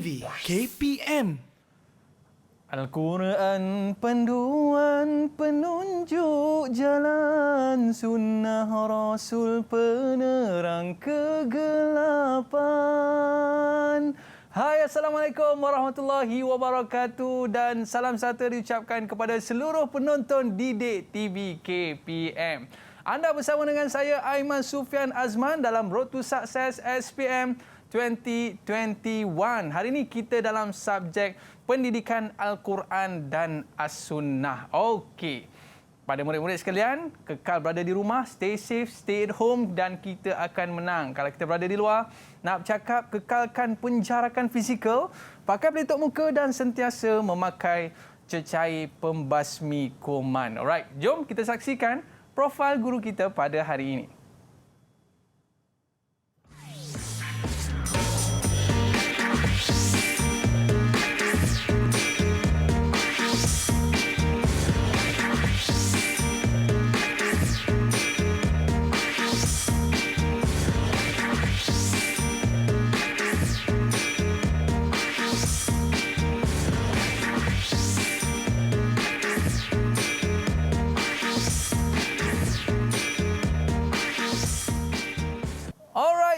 TV KPM. Al-Quran panduan penunjuk jalan, sunnah Rasul penerang kegelapan. Hai, Assalamualaikum warahmatullahi wabarakatuh dan salam sejahtera diucapkan kepada seluruh penonton Didik TV KPM. Anda bersama dengan saya Aiman Sufian Azman dalam Road to Success SPM 2021. Hari ini kita dalam subjek pendidikan Al-Quran dan As-Sunnah. Okey. Pada murid-murid sekalian, kekal berada di rumah, stay safe, stay at home dan kita akan menang. Kalau kita berada di luar, nak bercakap, kekalkan penjarakan fizikal, pakai pelitup muka dan sentiasa memakai cecair pembasmi kuman. Alright, jom kita saksikan profil guru kita pada hari ini.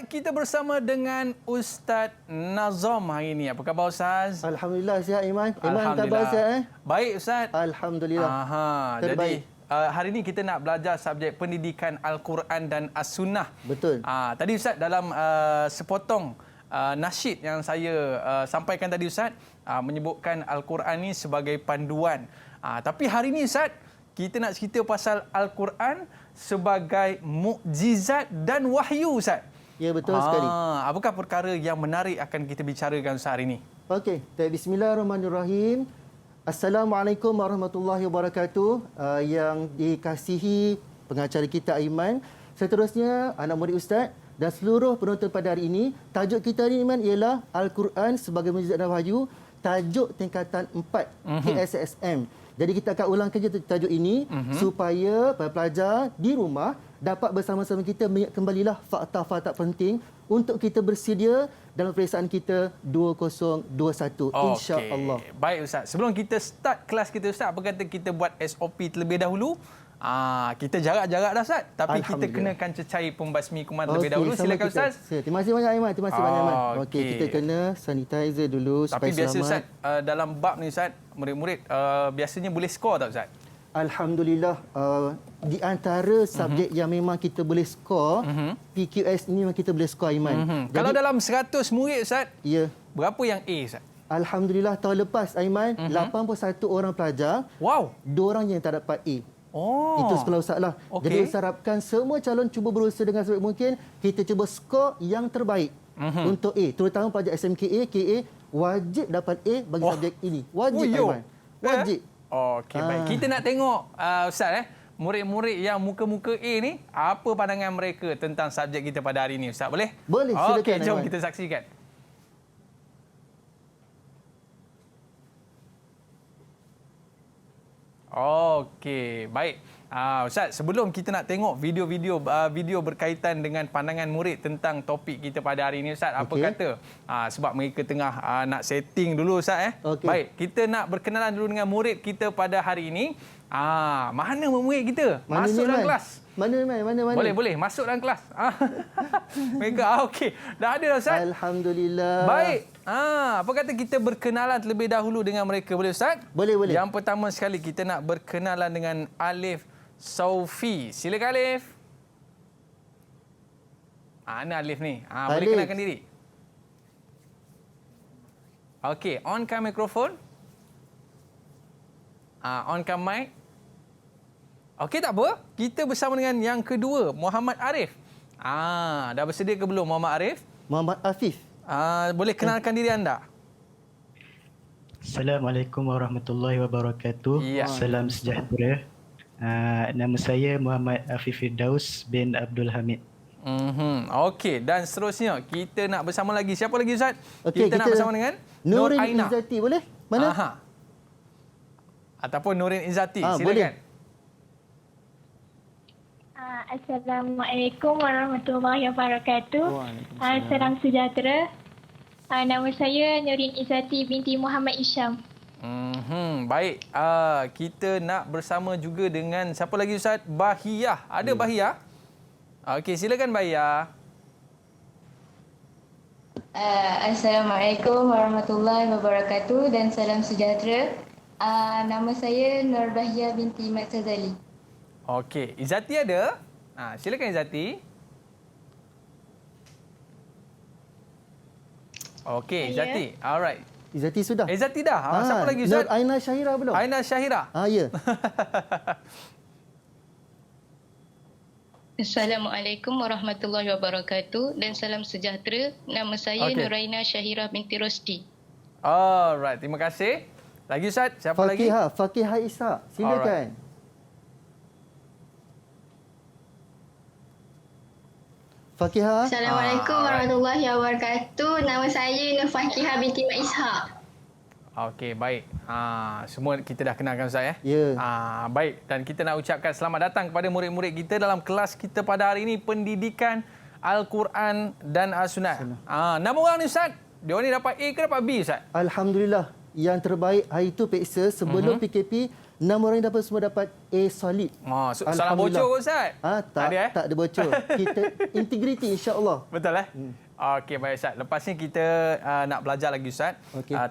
Kita bersama dengan Ustaz Nazom hari ini. Apa khabar Ustaz? Alhamdulillah sihat Iman. Iman khabar sihat Baik Ustaz. Alhamdulillah. Jadi hari ini kita nak belajar subjek pendidikan Al-Quran dan As-Sunnah. Betul. Tadi Ustaz dalam sepotong nasyid yang saya sampaikan tadi Ustaz menyebutkan Al-Quran ni sebagai panduan. Tapi hari ini Ustaz kita nak cerita pasal Al-Quran sebagai mukjizat dan wahyu Ustaz. Ya, betul sekali. Apakah perkara yang menarik akan kita bicarakan hari ini? Okey, bismillahirrahmanirrahim. Assalamualaikum warahmatullahi wabarakatuh. Yang dikasihi pengacara kita Aiman, seterusnya anak murid Ustaz dan seluruh penonton pada hari ini, tajuk kita hari ini Aiman ialah Al-Quran sebagai mukjizat dan wahyu, tajuk tingkatan 4 KSSM. Jadi kita akan ulang kerja tajuk ini supaya para pelajar di rumah dapat bersama-sama kita mengingat kembalilah fakta-fakta penting untuk kita bersedia dalam peperiksaan kita 2021 insya-Allah. Baik Ustaz, sebelum kita start kelas kita Ustaz, apa kata kita buat SOP terlebih dahulu? Kita jarak-jarak dah Ustaz, tapi kita kenakan cecair pembasmi kuman terlebih dahulu. Silakan Ustaz. Terima kasih banyak Aiman, terima kasih banyak Aiman. Okey, kita kena sanitizer dulu supaya tapi biasa selamat. Ustaz, dalam bab ni Ustaz, murid-murid biasanya boleh skor tak Ustaz? Alhamdulillah, di antara subjek yang memang kita boleh skor, PQS ini memang kita boleh skor Aiman. Kalau dalam 100 murid Ustaz, ya, berapa yang A Ustaz? Alhamdulillah tahun lepas Aiman, 81 orang pelajar, 2 orang yang tak dapat A. Itu sekolah Ustaz lah. Jadi Ustaz harapkan semua calon cuba berusaha dengan sebaik mungkin. Kita cuba skor yang terbaik untuk A. Terutama pelajar SMKA, KA, wajib dapat A bagi subjek ini. Wajib Aiman. Wajib. Okey, baik. Kita nak tengok Ustaz murid-murid yang muka-muka A ni, apa pandangan mereka tentang subjek kita pada hari ini Ustaz? Boleh? Boleh, silakan. Okey, jom Aiman, kita saksikan. Okey, baik. Ustaz, sebelum kita nak tengok video berkaitan dengan pandangan murid tentang topik kita pada hari ini Ustaz, apa kata? Sebab mereka tengah nak setting dulu Ustaz Baik, kita nak berkenalan dulu dengan murid kita pada hari ini. Mana murid kita? Masuk dalam kelas. Mana? Boleh. Masuk dalam kelas. Mereka okey. Dah ada dah Ustaz? Alhamdulillah. Baik. Apa kata kita berkenalan terlebih dahulu dengan mereka, boleh Ustaz? Boleh. Yang pertama sekali kita nak berkenalan dengan Alif Saufi. Silakan Alif. Ini Alif ni. Boleh kenalkan diri. Okey, onkan mikrofon. Onkan mic. Okey, tak apa. Kita bersama dengan yang kedua, Muhammad Arif. Dah bersedia ke belum Muhammad Arif? Muhammad Afif. Boleh kenalkan diri anda? Assalamualaikum warahmatullahi wabarakatuh. Ya. Salam sejahtera. Nama saya Muhammad Afif Firdaus bin Abdul Hamid. Okey, dan seterusnya kita nak bersama lagi. Siapa lagi Ustaz? Okey, kita nak bersama dengan Nurin Aina. Izzati, boleh? Mana? Ataupun Nurin Izzati. Silakan. Boleh. Assalamualaikum warahmatullahi wabarakatuh. Salam sejahtera. Nama saya Nurin Izzati binti Muhammad Isyam. Baik. Kita nak bersama juga dengan siapa lagi Ustaz? Bahiyah. Ada Bahiyah? Okey, silakan Bahiyah. Assalamualaikum warahmatullahi wabarakatuh dan salam sejahtera. Nama saya Nur Bahiyah binti Mat Sazali. Okey, Izzati ada? Silakan Izzati. Okey, Izzati. Alright. Izzati sudah? Izzati dah. Siapa lagi Ustaz? Nur Aina Syahira belum? Aina Syahira. Ya. Assalamualaikum warahmatullahi wabarakatuh dan salam sejahtera. Nama saya Nuraina Syahira binti Rosdi. Alright, terima kasih. Lagi Ustaz, siapa lagi? Fakihah Ishak. Silakan. Fakihah. Assalamualaikum warahmatullahi wabarakatuh. Nama saya Nur Fakihah binti Mat Ishak. Okey, baik. Semua kita dah kenalkan Ustaz ya? Ya. Baik, dan kita nak ucapkan selamat datang kepada murid-murid kita dalam kelas kita pada hari ini, Pendidikan Al-Quran dan As-Sunnah. Nama orang ni Ustaz? Dia ni dapat A ke dapat B Ustaz? Alhamdulillah. Yang terbaik hari itu peksa sebelum PKP, 6 orang dapat semua dapat A solid. Salah bocor ke Ustaz? Tak ada bocor. Kita integriti insya-Allah. Betul Okey, baik Ustaz. Lepas ni kita nak belajar lagi Ustaz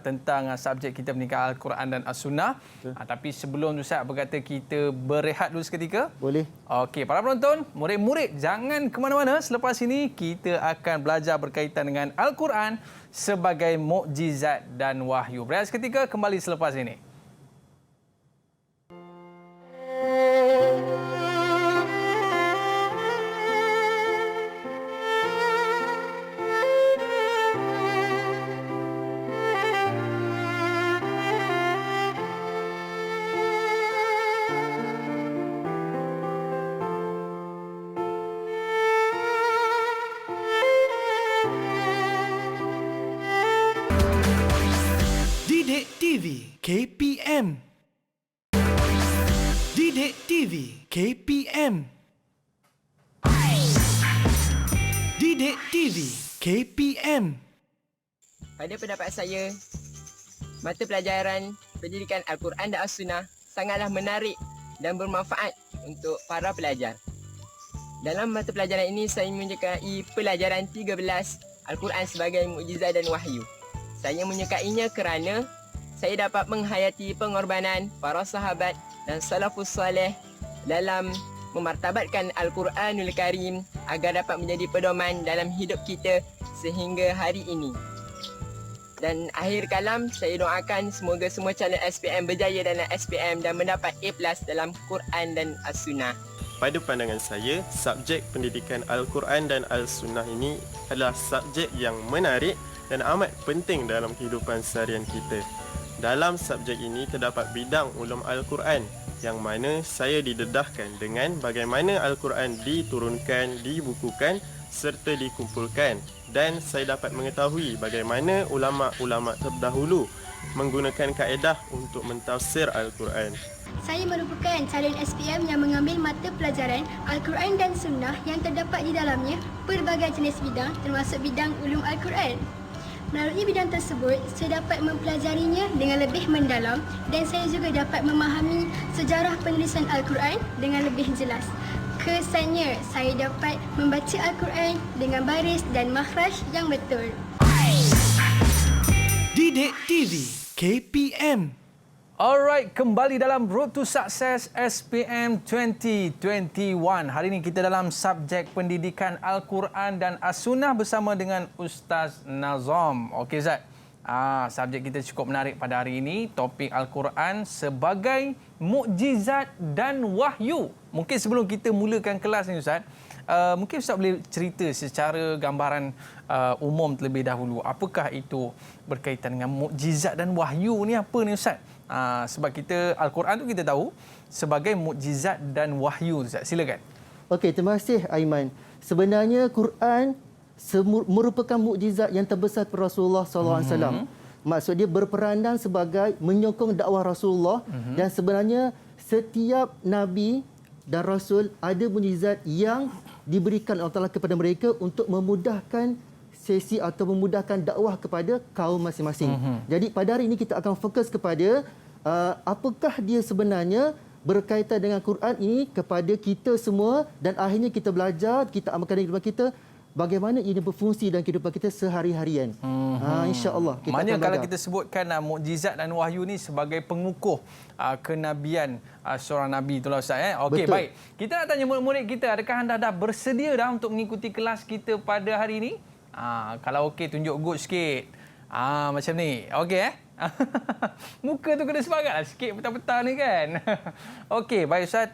tentang subjek kita Pendidikan Al-Quran dan As-Sunnah. Tapi sebelum Ustaz berkata kita berehat dulu seketika. Boleh. Okey, para penonton, murid-murid jangan ke mana-mana. Selepas ini kita akan belajar berkaitan dengan Al-Quran sebagai mukjizat dan wahyu. Berehat seketika, kembali selepas ini. Didik TV KPM. Didik TV KPM. Didik TV KPM. Pada pendapat saya, mata pelajaran Pendidikan Al-Quran dan As-Sunnah sangatlah menarik dan bermanfaat untuk para pelajar. Dalam mata pelajaran ini, saya menyukai pelajaran 13 Al-Quran sebagai mukjizat dan wahyu. Saya menyukainya kerana saya dapat menghayati pengorbanan para sahabat dan salafus saleh dalam memartabatkan Al-Quranul Karim agar dapat menjadi pedoman dalam hidup kita sehingga hari ini. Dan akhir kalam, saya doakan semoga semua calon SPM berjaya dalam SPM dan mendapat A+ dalam Quran dan As-Sunnah. Pada pandangan saya, subjek Pendidikan Al-Quran dan Al-Sunnah ini adalah subjek yang menarik dan amat penting dalam kehidupan seharian kita. Dalam subjek ini terdapat bidang ulum Al-Quran yang mana saya didedahkan dengan bagaimana Al-Quran diturunkan, dibukukan serta dikumpulkan, dan saya dapat mengetahui bagaimana ulama-ulama terdahulu menggunakan kaedah untuk mentafsir Al-Quran. Saya merupakan calon SPM yang mengambil mata pelajaran Al-Quran dan Sunnah yang terdapat di dalamnya pelbagai jenis bidang termasuk bidang ulum Al-Quran. Melalui bidang tersebut, saya dapat mempelajarinya dengan lebih mendalam dan saya juga dapat memahami sejarah penulisan Al-Quran dengan lebih jelas. Kesannya, saya dapat membaca Al-Quran dengan baris dan makhraj yang betul. Didik TV KPM. Alright, kembali dalam Road to Success SPM 2021. Hari ini kita dalam subjek Pendidikan Al-Quran dan As-Sunnah bersama dengan Ustaz Nazam. Okey Ustaz, subjek kita cukup menarik pada hari ini. Topik Al-Quran sebagai mukjizat dan wahyu. Mungkin sebelum kita mulakan kelas ni Ustaz, mungkin Ustaz boleh cerita secara gambaran umum terlebih dahulu. Apakah itu berkaitan dengan mukjizat dan wahyu ni, apa ni Ustaz? Sebab kita Al-Quran tu kita tahu sebagai mukjizat dan wahyu. Ustaz, silakan. Okey, terima kasih Aiman. Sebenarnya Quran merupakan mukjizat yang terbesar kepada Rasulullah SAW. Maksud dia berperanan sebagai menyokong dakwah Rasulullah, dan sebenarnya setiap nabi dan rasul ada mukjizat yang diberikan Allah Taala kepada mereka untuk memudahkan sesi atau memudahkan dakwah kepada kaum masing-masing. Jadi pada hari ini kita akan fokus kepada apakah dia sebenarnya berkaitan dengan Quran ini kepada kita semua, dan akhirnya kita belajar, kita amalkan dalam kehidupan kita, bagaimana ini berfungsi dalam kehidupan kita sehari-harian. InsyaAllah. Maknanya kalau kita sebutkan mukjizat dan wahyu ni sebagai pengukuh kenabian seorang Nabi itulah Ustaz. Okey, baik. Kita nak tanya murid-murid kita, adakah anda dah bersedia dah untuk mengikuti kelas kita pada hari ini? Kalau okey, tunjuk good sikit. Macam ni. Okey Muka tu kena semangatlah sikit petang-petang ni kan. Okey, baik Ustaz.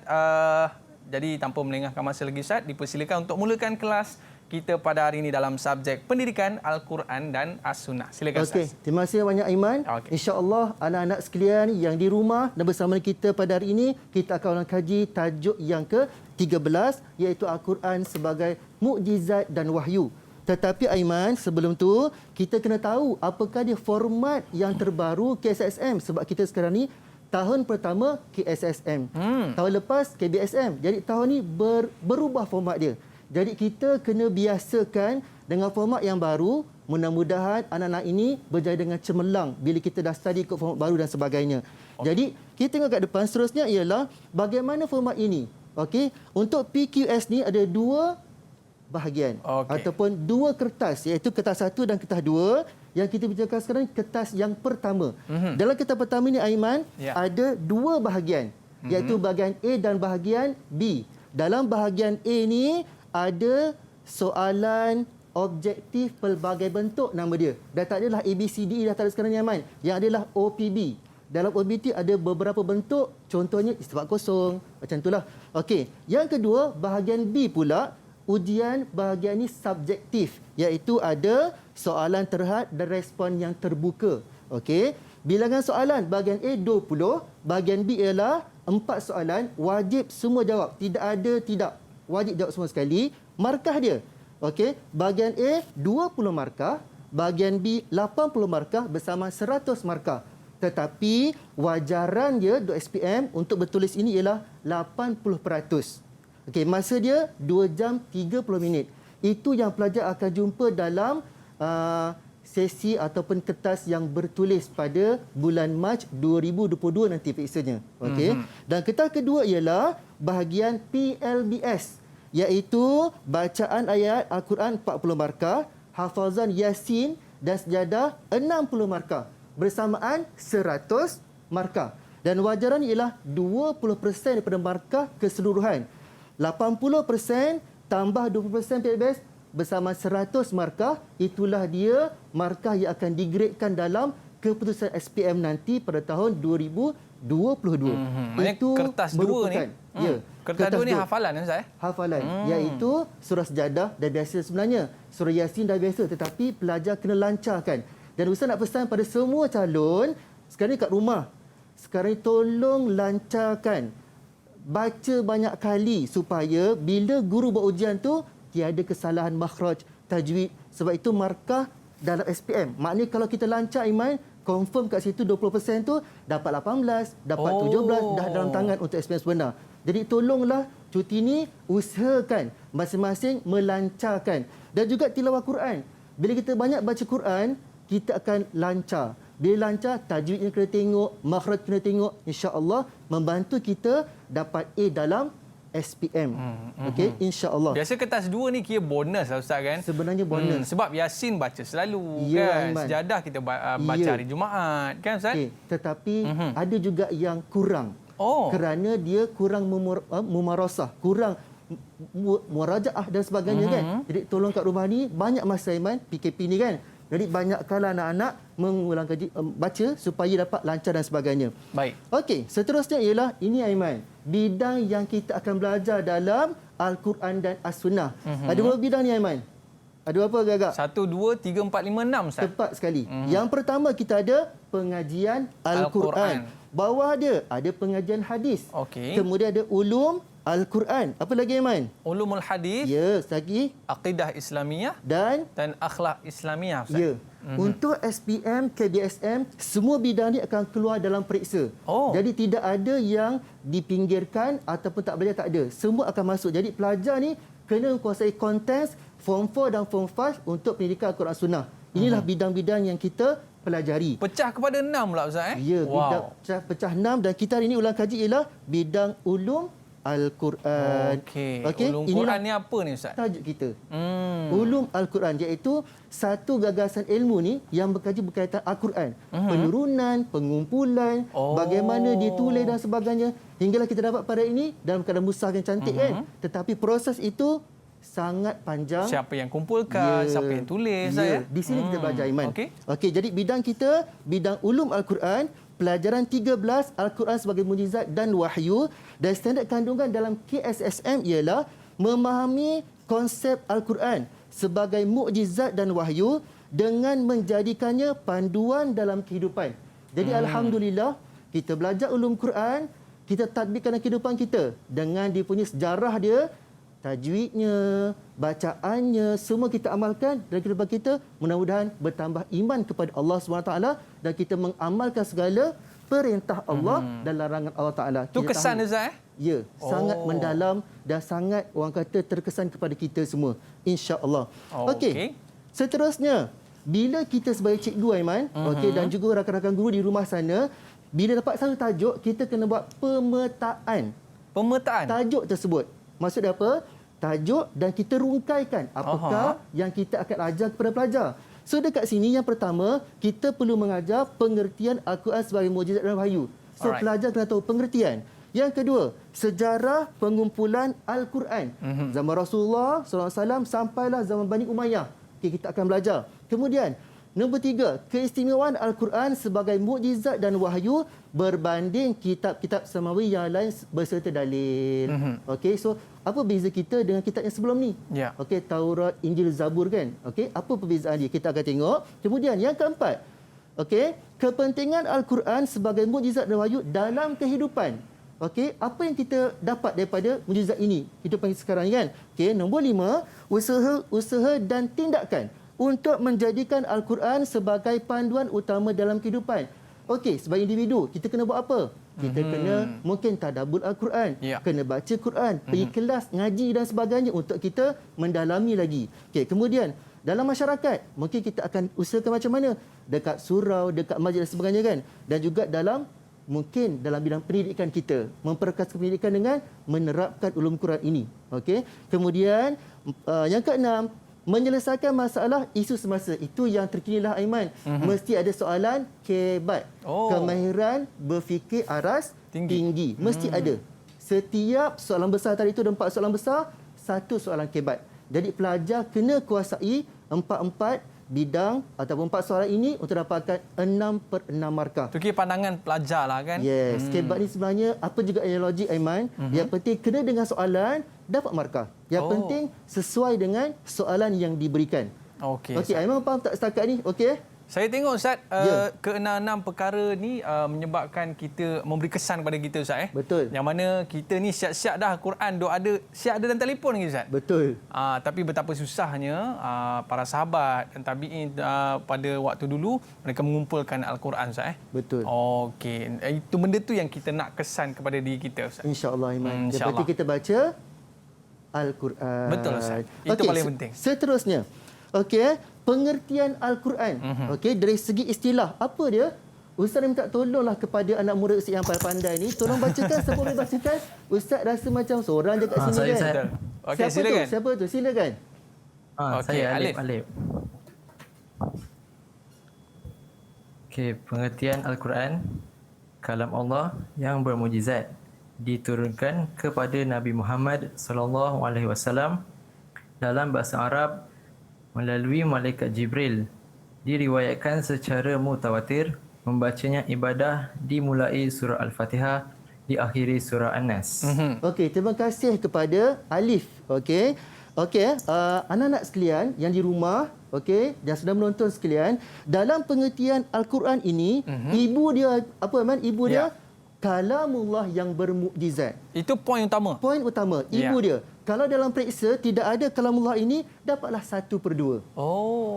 Jadi tanpa melengahkan masa lagi Ustaz, dipersilakan untuk mulakan kelas kita pada hari ini dalam subjek pendidikan Al-Quran dan As-Sunnah. Silakan Ustaz. Okey, terima kasih banyak Aiman. InsyaAllah anak-anak sekalian yang di rumah dan bersama kita pada hari ini, kita akan kaji tajuk yang ke-13 iaitu Al-Quran sebagai mukjizat dan wahyu. Tetapi Aiman, sebelum tu kita kena tahu apakah dia format yang terbaru KSSM, sebab kita sekarang ni tahun pertama KSSM. Tahun lepas KBSM. Jadi tahun ni berubah format dia. Jadi kita kena biasakan dengan format yang baru. Mudah-mudahan anak-anak ini berjaya dengan cemerlang bila kita dah study kod format baru dan sebagainya. Jadi kita tengok kat depan, seterusnya ialah bagaimana format ini. Okey, untuk PQS ni ada dua bahagian ataupun dua kertas, iaitu kertas 1 dan kertas 2. Yang kita bicarakan sekarang kertas yang pertama. Dalam kertas pertama ni Aiman, ada dua bahagian, iaitu bahagian A dan bahagian B. Dalam bahagian A ni ada soalan objektif pelbagai bentuk, nama dia. Dah tak adalah ABCDE, dah tak ada sekarang ni Aiman. Yang adalah OPB. Dalam OPB ada beberapa bentuk, contohnya istifham kosong, macam itulah. Okey, yang kedua bahagian B pula, ujian bahagian ini subjektif, iaitu ada soalan terhad dan respon yang terbuka. Okey, bilangan soalan bahagian A 20, bahagian B ialah 4 soalan, wajib semua jawab, tidak ada tidak, wajib jawab semua sekali. Markah dia, okey, bahagian A 20 markah, bahagian B 80 markah bersama 100 markah. Tetapi wajaran dia .SPM untuk bertulis ini ialah 80%. Okey, masa dia 2 jam 30 minit. Itu yang pelajar akan jumpa dalam sesi ataupun kertas yang bertulis pada bulan Mac 2022 nanti fiksanya. Okey. Dan kertas kedua ialah bahagian PLBS, iaitu bacaan ayat Al-Quran 40 markah, hafazan Yasin dan sejadah 60 markah bersamaan 100 markah. Dan wajaran ialah 20% daripada markah keseluruhan. 80% tambah 20% PLBS bersama 100 markah, itulah dia markah yang akan digradekan dalam keputusan SPM nanti pada tahun 2022. Itu kertas 2 ni. Kertas 2 ni hafalan Ustaz? Hafalan, iaitu surah Sejadah dah biasa sebenarnya. Surah Yasin dah biasa, tetapi pelajar kena lancarkan. Dan Ustaz nak pesan pada semua calon sekarang ni kat rumah, sekarang ni tolong lancarkan, baca banyak kali supaya bila guru buat ujian tu tiada kesalahan makhraj, tajwid. Sebab itu markah dalam SPM. Maknanya kalau kita lancar Iman, confirm kat situ 20% tu dapat 18, dapat 17 dah dalam tangan untuk SPM sebenar. Jadi tolonglah cuti ni usahakan masing-masing melancarkan. Dan juga tilawah Quran. Bila kita banyak baca Quran, kita akan lancar. Bila lancar, tajwidnya kena tengok, makhraj kena tengok, insya-Allah membantu kita dapat A dalam SPM. Okey, insya-Allah. Biasa kertas 2 ni kira bonus lah Ustaz kan? Sebenarnya bonus. Sebab Yasin baca selalu kan. Iman. Sejadah kita baca hari Jumaat kan Ustaz? Tetapi ada juga yang kurang. Kerana dia kurang mumarasah, kurang murajaah dan sebagainya kan. Jadi tolong kat rumah ni banyak masa Iman PKP ni kan. Jadi banyakkanlah anak-anak mengulang kaji, baca supaya dapat lancar dan sebagainya. Baik. Okey, seterusnya ialah ini Aiman, bidang yang kita akan belajar dalam Al-Quran dan As-Sunnah. Ada berapa bidang ni Aiman? Ada berapa agak-agak? 1, 2, 3, 4, 5, 6 Ustaz. Tepat sekali. Yang pertama kita ada pengajian Al-Quran. Bawah dia ada pengajian hadis. Okey. Kemudian ada ulum Al-Quran. Apa lagi Aiman? Ulumul hadis. Ya, lagi Aqidah Islamiyah dan akhlak Islamiyah Ustaz. Ya. Untuk SPM, KBSM, semua bidang ni akan keluar dalam periksa. Jadi tidak ada yang dipinggirkan ataupun tak belajar, tak ada. Semua akan masuk. Jadi pelajar ni kena menguasai konteks Form 4 dan Form 5 untuk pendidikan Al-Quran Sunnah. Inilah bidang-bidang yang kita pelajari. Pecah kepada 6 pula Ustaz Ya, bidang pecah 6 dan kita hari ini ulang kaji ialah bidang ulum Al-Quran. Okey. Ulum Quran ni apa ni Ustaz? Tajuk kita. Ulum Al-Quran iaitu satu gagasan ilmu ni yang berkaji berkaitan Al-Quran. Penurunan, pengumpulan, bagaimana ditulis dan sebagainya. Hinggalah kita dapat pada ini dalam keadaan mushaf yang cantik kan. Tetapi proses itu sangat panjang. Siapa yang kumpulkan, siapa yang tulis. Di sini kita belajar Aiman. Okey, jadi bidang kita, bidang ulum Al-Quran, pelajaran 13 Al-Quran sebagai mukjizat dan wahyu, dan standard kandungan dalam KSSM ialah memahami konsep Al-Quran sebagai mukjizat dan wahyu dengan menjadikannya panduan dalam kehidupan. Jadi alhamdulillah kita belajar ulum Quran, kita tatbikkan dalam kehidupan kita dengan dia punya sejarah dia, tajwidnya, bacaannya, semua kita amalkan dalam kehidupan kita. Mudah-mudahan bertambah iman kepada Allah SWT dan kita mengamalkan segala perintah Allah dan larangan Allah Ta'ala. Itu kesan Ustaz Ya, sangat mendalam dan sangat orang kata terkesan kepada kita semua. InsyaAllah. Okey. Seterusnya, bila kita sebagai cikgu Aiman, dan juga rakan-rakan guru di rumah sana, bila dapat satu tajuk, kita kena buat pemetaan. Pemetaan? Tajuk tersebut. Maksudnya apa? Tajuk dan kita rungkaikan apakah yang kita akan ajar kepada pelajar. So dekat sini yang pertama, kita perlu mengajar pengertian Al-Quran sebagai mukjizat dan wahyu. So pelajar kena tahu pengertian. Yang kedua, sejarah pengumpulan Al-Quran. Zaman Rasulullah SAW sampailah zaman Bani Umayyah. Okay, kita akan belajar. Kemudian, nombor 3, keistimewaan Al-Quran sebagai mukjizat dan wahyu berbanding kitab-kitab samawi yang lain berserta dalil. Okey, so apa beza kita dengan kitab yang sebelum ni? Okey, Taurat, Injil, Zabur kan? Okey, apa perbezaan dia? Kita akan tengok. Kemudian yang keempat, okey, kepentingan Al-Quran sebagai mukjizat dan wahyu dalam kehidupan. Okey, apa yang kita dapat daripada mukjizat ini? Kehidupan kita sekarang kan? Okey, nombor 5, usaha dan tindakan untuk menjadikan Al-Quran sebagai panduan utama dalam kehidupan. Okey, sebagai individu, kita kena buat apa? Kita kena mungkin tadabbur Al-Quran, kena baca Quran, pergi kelas, ngaji dan sebagainya untuk kita mendalami lagi. Okey, kemudian dalam masyarakat, mungkin kita akan usahakan macam mana? Dekat surau, dekat masjid dan sebagainya kan? Dan juga mungkin dalam bidang pendidikan kita, memperkas pendidikan dengan menerapkan ulum Quran ini. Okey. Kemudian yang keenam, menyelesaikan masalah isu semasa. Itu yang terkinilah Aiman. Mesti ada soalan kebat. Kemahiran berfikir aras tinggi. Mesti ada. Setiap soalan besar tadi itu ada 4 soalan besar, 1 soalan kebat. Jadi pelajar kena kuasai 4 bidang ataupun 4 soalan ini untuk dapatkan 6/6 markah. Itu kira pandangan pelajar lah kan? Yes. Kebat ni sebenarnya apa juga analogi Aiman. Yang penting kena dengan soalan, dapat markah. Yang penting sesuai dengan soalan yang diberikan. Okey, Aiman faham tak setakat ni? Okey? Saya tengok Ustaz, ke-6 perkara ni menyebabkan kita memberi kesan kepada kita Ustaz. Betul. Yang mana kita ni siap-siap dah Quran duk ada, siap ada dalam telefon lagi Ustaz. Betul. Tapi betapa susahnya para sahabat dan tabi'in pada waktu dulu mereka mengumpulkan Al-Quran Ustaz. Betul. Okey, itu benda tu yang kita nak kesan kepada diri kita Ustaz. InsyaAllah Aiman. Seperti kita baca Al-Quran. Betul Ustaz. Itu paling penting. Seterusnya. Okey, pengertian Al-Quran. Okey, dari segi istilah, apa dia? Ustaz minta tolonglah kepada anak murid Ustaz yang pandai ni, tolong bacakan, siapa boleh bacakan? Ustaz rasa macam seorang je kat sini saya, kan. Saya. Okey, silakan. Siapa tu? Silakan. Saya Alif. Okey, pengertian Al-Quran, kalam Allah yang bermukjizat diturunkan kepada Nabi Muhammad SAW dalam bahasa Arab melalui malaikat Jibril, diriwayatkan secara mutawatir, membacanya ibadah dimulai surah Al-Fatihah, diakhiri surah An-Nas. Okey, terima kasih kepada Alif. Okey. Anak-anak sekalian yang di rumah, okey, yang sedang menonton sekalian, dalam pengertian Al-Quran ini, ibu dia apa Man? Ibu dia kalamullah yang bermukjizat. Itu poin utama. Poin utama, ibu dia. Kalau dalam periksa tidak ada kalamullah ini, dapatlah 1/2.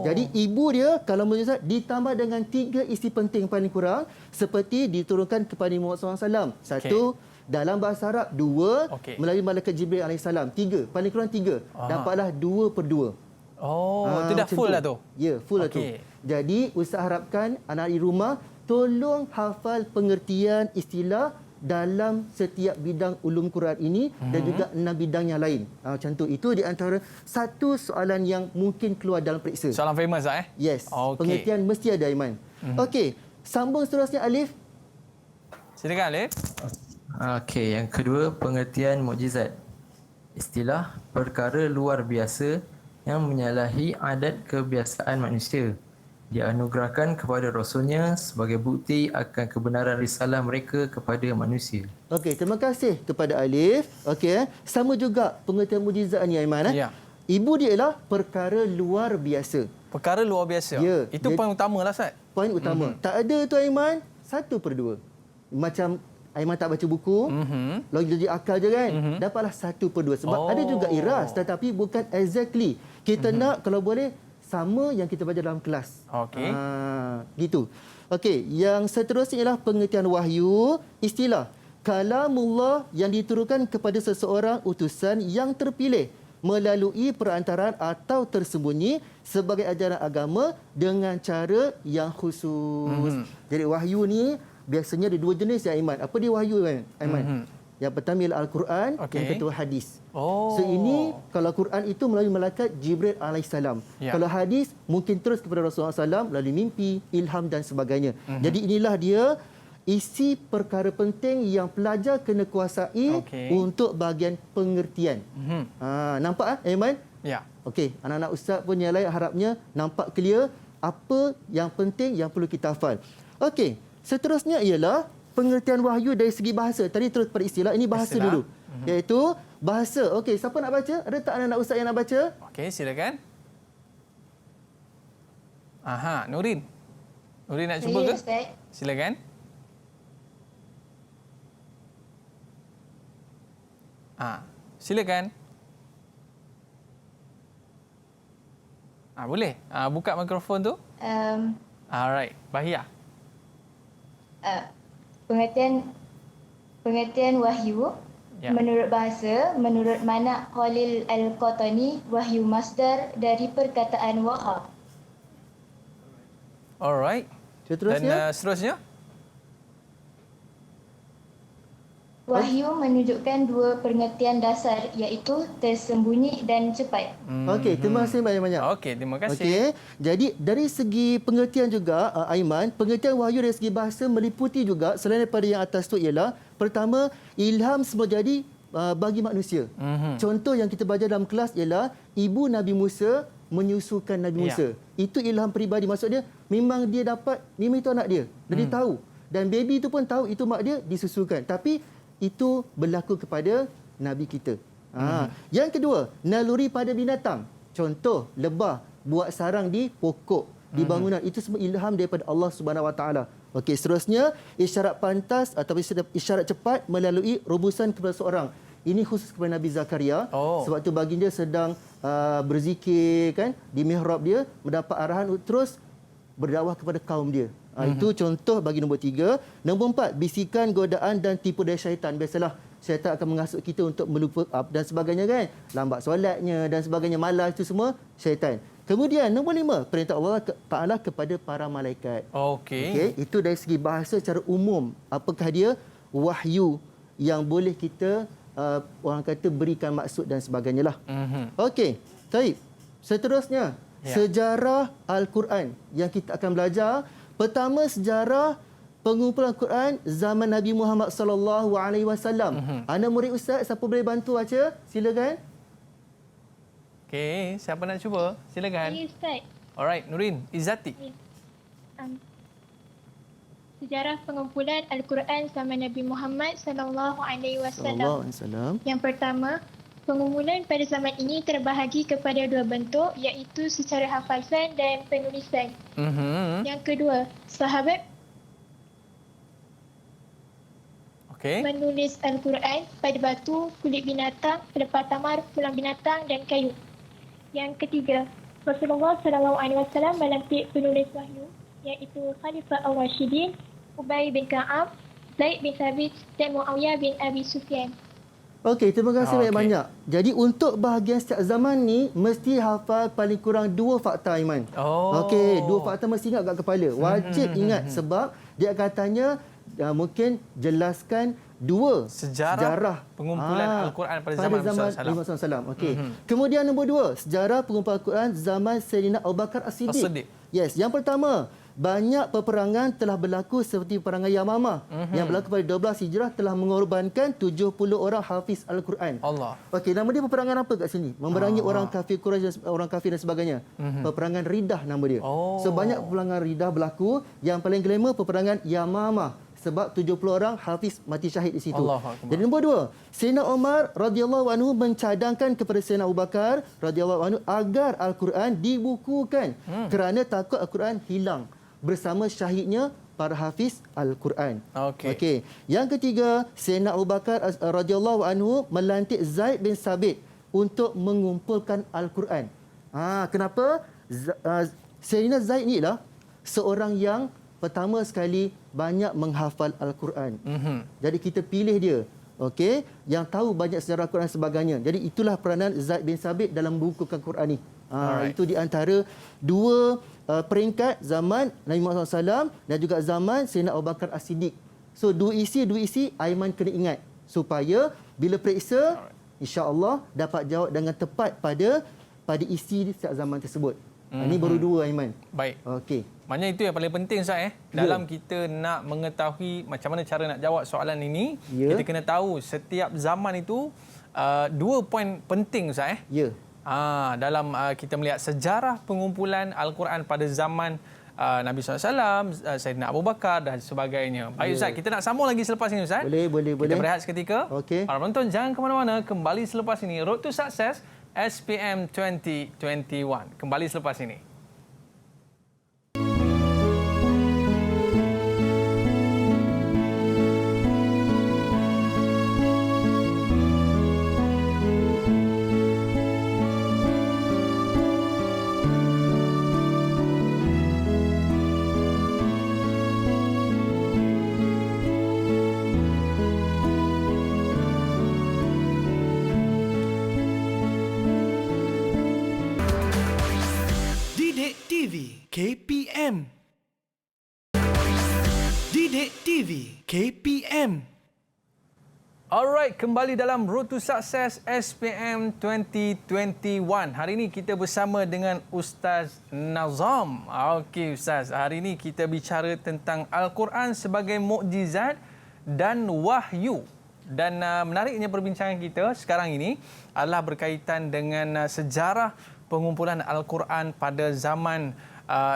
Jadi ibu dia kalamullah ditambah dengan 3 isi penting paling kurang seperti diturunkan kepada Muhammad SAW. 1, Dalam bahasa Arab 2, Okey. melalui malaikat Jibril alaihissalam 3, paling kurang 3. Dapatlah 2/2. Itu dah macam full lah tu. Ya, full lah tu. Okey. Jadi Ustaz harapkan anak di rumah tolong hafal pengertian istilah dalam setiap bidang ulum Quran ini dan juga 6 bidang yang lain. Macam tu. Itu di antara satu soalan yang mungkin keluar dalam periksa. Soalan famous lah Yes. Okey. Pengertian mesti ada, Aiman. Okey. Sambung seterusnya, Alif. Silakan Alif. Okey, yang kedua, pengertian mukjizat. Istilah perkara luar biasa yang menyalahi adat kebiasaan manusia. Dianugerahkan kepada Rasulnya sebagai bukti akan kebenaran risalah mereka kepada manusia. Okey, terima kasih kepada Alif. Okey, sama juga pengertian mukjizat ni, Aiman. Ya. Ibu dia ialah perkara luar biasa. Perkara luar biasa. Ya. Itu poin utama lah, Ustaz. Poin utama. Tak ada tu, Aiman, 1/2. Macam Aiman tak baca buku, logik akal je kan, dapatlah 1/2. Sebab ada juga iras, tetapi bukan exactly. Kita nak kalau boleh sama yang kita belajar dalam kelas. Okey. Gitu. Okey, yang seterusnya ialah pengertian wahyu, istilah kalamullah yang diturunkan kepada seseorang utusan yang terpilih melalui perantaraan atau tersembunyi sebagai ajaran agama dengan cara yang khusus. Jadi wahyu ni biasanya ada 2 jenis ya, Aiman. Apa dia wahyu, Aiman? Yang pertama ialah Al-Quran, yang kedua hadis. So ini kalau Quran itu melalui malaikat Jibril alaihissalam. Kalau hadis mungkin terus kepada Rasulullah SAW melalui mimpi, ilham dan sebagainya. Jadi inilah dia isi perkara penting yang pelajar kena kuasai untuk bahagian pengertian. Nampak Aiman? Ya. Okey, anak-anak ustaz pun yang lain harapnya nampak clear apa yang penting yang perlu kita hafal. Okey, seterusnya ialah pengertian wahyu dari segi bahasa. Tadi terus pada istilah, ini bahasa dulu. Iaitu bahasa. Okey, siapa nak baca? Ada tak anak-anak ustaz yang nak baca? Okey, silakan. Nurin. Nurin nak cuba ke? Ustaz. Silakan. Silakan. Boleh. Buka mikrofon tu. Alright, Bahia. Pengertian wahyu menurut bahasa, menurut Manak Khalil Al-Qatani, wahyu masdar dari perkataan waha. Alright. Seterusnya? Dan seterusnya? Wahyu menunjukkan 2 pengertian dasar iaitu tersembunyi dan cepat. Okey, terima kasih banyak-banyak. Okey, terima kasih. Okey, jadi dari segi pengertian juga, Aiman, pengertian wahyu dari segi bahasa meliputi juga selain daripada yang atas tu ialah pertama, ilham semula jadi bagi manusia. Contoh yang kita belajar dalam kelas ialah ibu Nabi Musa menyusukan Nabi Musa. Itu ilham peribadi, maksudnya memang dia dapat, memang itu anak dia. Dan dia tahu. Dan baby tu pun tahu itu mak dia disusukan. Tapi itu berlaku kepada Nabi kita. Yang kedua, naluri pada binatang. Contoh, lebah buat sarang di pokok, di bangunan. Itu semua ilham daripada Allah Subhanahu Wa Taala. Okey, seterusnya, isyarat pantas atau isyarat cepat melalui rubusan kepada seorang. Ini khusus kepada Nabi Zakaria. Sebab tu baginda sedang berzikir kan di mihrab dia, mendapat arahan terus berdakwah kepada kaum dia. Itu contoh bagi nombor 3. Nombor 4, bisikan, godaan dan tipu daya syaitan. Biasalah syaitan akan menghasut kita untuk melupa dan sebagainya kan. Lambat solatnya dan sebagainya, malas, itu semua syaitan. Kemudian nombor 5, perintah Allah Ta'ala kepada para malaikat. Okey, itu dari segi bahasa secara umum. Apakah dia wahyu yang boleh kita orang kata berikan maksud dan sebagainya lah. Okey, baik. Seterusnya, sejarah Al-Quran yang kita akan belajar. Pertama, sejarah pengumpulan Al-Quran zaman Nabi Muhammad sallallahu alaihi wasallam. Anak murid ustaz, siapa boleh bantu baca? Silakan. Okey, siapa nak cuba? Silakan. Ya, Ustaz. Alright, Nurin, Izzati. Sejarah pengumpulan Al-Quran zaman Nabi Muhammad sallallahu alaihi wasallam. Yang pertama, pengumpulan pada zaman ini terbahagi kepada 2 bentuk, iaitu secara hafazan dan penulisan. Yang kedua, sahabat menulis Al-Quran pada batu, kulit binatang, pelepah tamar, tulang binatang dan kayu. Yang ketiga, Rasulullah SAW melantik penulis wahyu, iaitu Khalifah Ar-Rashidin, Ubay bin Ka'ab, Zaid bin Thabit dan Muawiyah bin Abi Sufyan. Okey, terima kasih banyak-banyak. Jadi untuk bahagian setiap zaman ni mesti hafal paling kurang 2 fakta Aiman. Okey, 2 fakta mesti ingat kat kepala. Wajib ingat sebab dia akan tanya mungkin jelaskan 2 sejarah pengumpulan Al-Quran pada zaman Nabi Muhammad SAW. Okey. Kemudian nombor 2, sejarah pengumpulan Al-Quran zaman Sayyidina Abu Bakar As-Siddiq. Yes, yang pertama, banyak peperangan telah berlaku seperti peperangan Yamamah yang berlaku pada 12 Hijrah telah mengorbankan 70 orang hafiz Al-Quran. Allah. Okey, nama dia peperangan apa kat sini? Memerangi orang kafir Quraisy, orang kafir dan sebagainya. Peperangan Riddah nama dia. So banyak peperangan Riddah berlaku. Yang paling glamour peperangan Yamamah sebab 70 orang hafiz mati syahid di situ. Jadi nombor 2, Sayyidina Umar radhiyallahu anhu mencadangkan kepada Sayyidina Abu Bakar radhiyallahu anhu agar Al-Quran dibukukan kerana takut Al-Quran hilang bersama syahidnya para hafiz Al-Quran. Okey. Yang ketiga, Sayyidina Abu Bakar radhiyallahu anhu melantik Zaid bin Thabit untuk mengumpulkan Al-Quran. Kenapa? Sayyidina Zaid ni lah seorang yang pertama sekali banyak menghafal Al-Quran. Jadi kita pilih dia. Okey, yang tahu banyak sejarah Al-Quran dan sebagainya. Jadi itulah peranan Zaid bin Thabit dalam membukukan Quran ni. Itu di antara 2 peringkat zaman Nabi Muhammad SAW dan juga zaman Sayyidina Abu Bakar As-Siddiq. So dua isi Aiman kena ingat supaya bila periksa insya-Allah dapat jawab dengan tepat pada isi setiap zaman tersebut. Ini baru 2 Aiman. Baik. Okey. Maknanya itu yang paling penting Ustaz dalam kita nak mengetahui macam mana cara nak jawab soalan ini, kita kena tahu setiap zaman itu 2 poin penting Ustaz dalam kita melihat sejarah pengumpulan Al-Quran pada zaman Nabi SAW, Sayyidina Abu Bakar dan sebagainya. Baik Ustaz, kita nak sambung lagi selepas ini Ustaz. Boleh. Kita berehat seketika. Okey. Para penonton jangan ke mana-mana, kembali selepas ini. Road to Success SPM 2021. Kembali selepas ini. KPM. Didik TV KPM. Alright, kembali dalam Road to Success SPM 2021. Hari ini kita bersama dengan Ustaz Nazam. Okey Ustaz, hari ini kita bicara tentang Al-Quran sebagai mukjizat dan wahyu. Dan menariknya perbincangan kita sekarang ini adalah berkaitan dengan sejarah pengumpulan Al-Quran pada zaman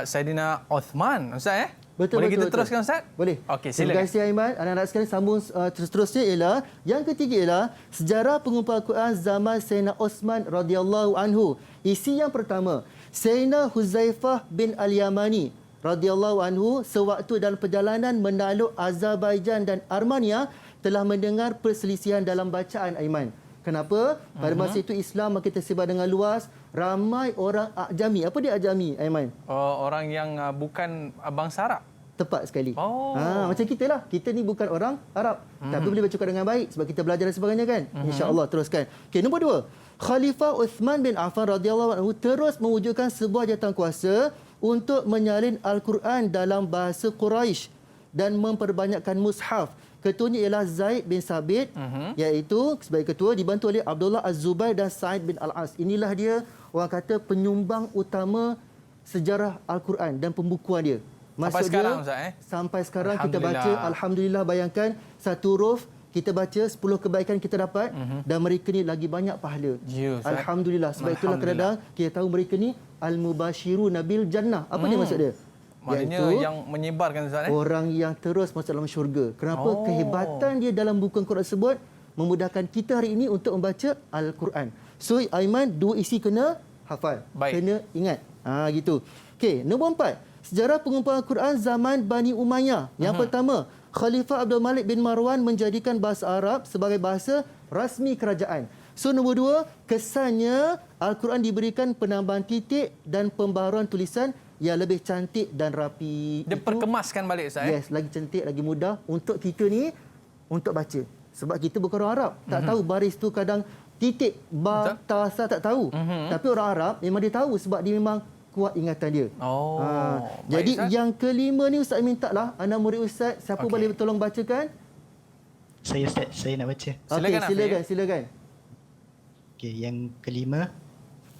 Saidina Uthman. Ustaz Betul. Boleh kita teruskan Ustaz? Boleh. Okey, silakan. Terima kasih Aiman. Anak-anak sekalian sambung terus-terusnya ialah yang ketiga ialah sejarah pengumpulan Al-Quran zaman Sayyidina Uthman radhiyallahu anhu. Isi yang pertama, Sayyidina Huzaifah bin Al-Yamani radhiyallahu anhu sewaktu dalam perjalanan menakluk Azerbaijan dan Armenia telah mendengar perselisihan dalam bacaan Aiman. Kenapa? Pada masa itu Islam makin tersebar dengan luas. Ramai orang Ajami. Apa dia Ajami, Aiman? Orang yang bukan bangsa Arab. Tepat sekali. Macam kita lah. Kita ni bukan orang Arab. Tapi boleh bercakap dengan baik sebab kita belajar dan sebagainya kan. InsyaAllah teruskan. Okey, nombor 2. Khalifah Uthman bin Affan radhiyallahu anhu terus mewujudkan sebuah jawatankuasa untuk menyalin Al-Quran dalam bahasa Quraisy dan memperbanyakkan mushaf. Ketuanya ialah Zaid bin Thabit, iaitu sebagai ketua dibantu oleh Abdullah Az-Zubair dan Sa'id bin Al-As. Inilah dia orang kata penyumbang utama sejarah Al-Quran dan pembukuan dia. Sampai sekarang Ustaz Sampai sekarang kita baca, alhamdulillah, bayangkan satu huruf kita baca 10 kebaikan kita dapat dan mereka ni lagi banyak pahala. Alhamdulillah. Sebab itulah kadang-kadang kita tahu mereka ni al-mubashiruna bil jannah. Apa dia maksud dia? Maknanya yang menyebarkan Ustaz orang yang terus masuk dalam syurga. Kenapa? Kehebatan dia dalam buku Quran tersebut memudahkan kita hari ini untuk membaca Al-Quran. So Aiman, 2 isi kena hafal. Kena ingat. Gitu. Okey, nombor 4. Sejarah pengumpulan Al-Quran zaman Bani Umayyah. Yang pertama, Khalifah Abdul Malik bin Marwan menjadikan bahasa Arab sebagai bahasa rasmi kerajaan. So nombor 2, kesannya Al-Quran diberikan penambahan titik dan pembaharuan tulisan yang lebih cantik dan rapi. Dia perkemaskan balik Ustaz. Yes, lagi cantik, lagi mudah untuk kita ni untuk baca. Sebab kita bukan orang Arab, tak tahu baris tu kadang titik, ba, ta, sa tak tahu. Tapi orang Arab memang dia tahu sebab dia memang kuat ingatan dia. Jadi Ustaz, yang kelima ni Ustaz mintalah anak murid Ustaz, siapa boleh tolong bacakan? Saya Ustaz, saya nak baca. Silakan. Okey, yang kelima,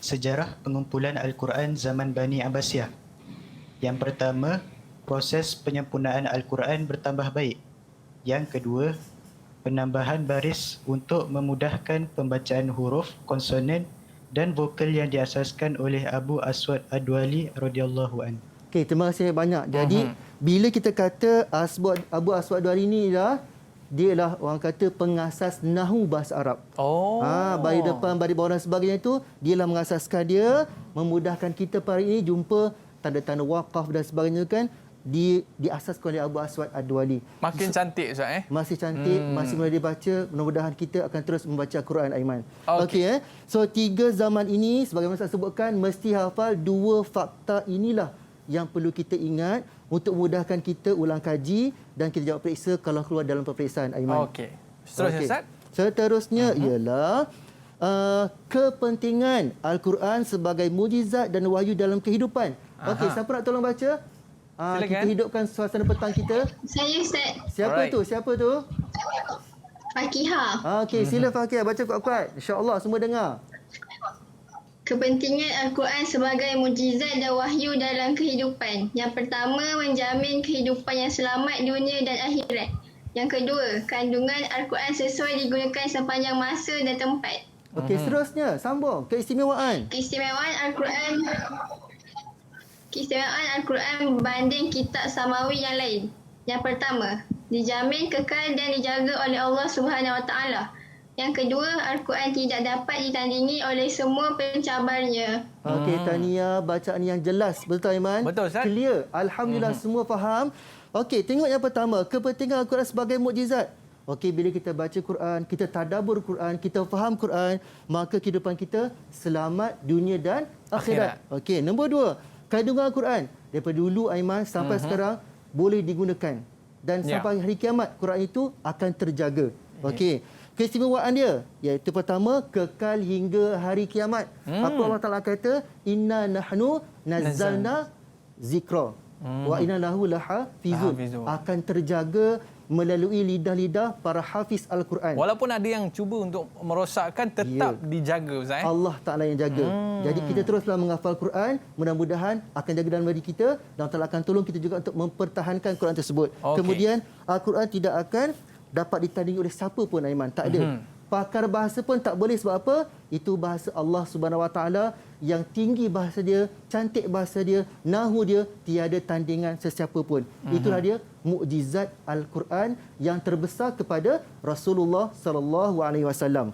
sejarah pengumpulan Al-Quran zaman Bani Abbasiyah. Yang pertama, proses penyempurnaan Al-Quran bertambah baik. Yang kedua, penambahan baris untuk memudahkan pembacaan huruf, konsonan dan vokal yang diasaskan oleh Abu Aswad Ad-Duali radhiyallahu anhu. Okey, terima kasih banyak. Jadi, bila kita kata Abu Aswad Ad-Duali ni dia lah orang kata pengasas Nahu bahasa Arab. Baris depan, baris bawah dan sebagainya itu, dia lah mengasaskan dia, memudahkan kita hari ini jumpa tanda-tanda waqaf dan sebagainya kan, diasaskan oleh Abu Aswad Ad-Duali. Makin cantik Ustaz Masih cantik, masih boleh dibaca. Mudah-mudahan kita akan terus membaca Al-Quran, Aiman. Okey. So 3 zaman ini sebagaimana saya sebutkan mesti hafal 2 fakta inilah yang perlu kita ingat untuk memudahkan kita ulang kaji dan kita jawab periksa kalau keluar dalam peperiksaan, Aiman. Okey. Seterusnya Ustaz. Seterusnya ialah kepentingan Al-Quran sebagai mujizat dan wahyu dalam kehidupan. Okey, siapa nak tolong baca? Kita hidupkan suasana petang kita. Saya Ustaz. Siapa tu? Fakihah. Okey, sila Fakihah baca kuat-kuat. Insya-Allah semua dengar. Kepentingan Al-Quran sebagai mujizat dan wahyu dalam kehidupan. Yang pertama, menjamin kehidupan yang selamat dunia dan akhirat. Yang kedua, kandungan Al-Quran sesuai digunakan sepanjang masa dan tempat. Okey, seterusnya sambung keistimewaan. Keistimewaan Al-Quran berbanding kitab samawi yang lain. Yang pertama, dijamin kekal dan dijaga oleh Allah Subhanahu Wa Taala. Yang kedua, Al-Quran tidak dapat ditandingi oleh semua pencabarnya. Okey, tahniah, bacaan yang jelas. Betul, Aiman? Betul, Ustaz. Clear. Alhamdulillah, semua faham. Okey, tengok yang pertama. Kepentingan Al-Quran sebagai mukjizat. Okey, bila kita baca Quran, kita tadabbur Quran, kita faham Quran, maka kehidupan kita selamat dunia dan akhirat. Okey, nombor 2. Kandungan Al-Quran. Daripada dulu, Aiman, sampai sekarang, boleh digunakan. Dan sampai hari kiamat, Quran itu akan terjaga. Okey. Keistimewaan dia, iaitu pertama, kekal hingga hari kiamat. Apa Allah Ta'ala kata? Inna nahnu nazzalna zikra. Wa inna lahu lahafizun. Akan terjaga melalui lidah-lidah para hafiz Al-Quran. Walaupun ada yang cuba untuk merosakkan, tetap dijaga Ustaz. Allah Ta'ala yang jaga. Jadi kita teruslah menghafal Quran. Mudah-mudahan akan jaga dalam diri kita. Dan Allah akan tolong kita juga untuk mempertahankan Quran tersebut. Kemudian Al-Quran tidak akan dapat ditandingi oleh siapa pun, Aiman. Tak ada. Pakar bahasa pun tak boleh. Sebab apa? Itu bahasa Allah Subhanahu Wa Taala yang tinggi bahasa dia, cantik bahasa dia, nahu dia, tiada tandingan sesiapa pun. Itulah dia mukjizat Al-Quran yang terbesar kepada Rasulullah sallallahu alaihi wasallam.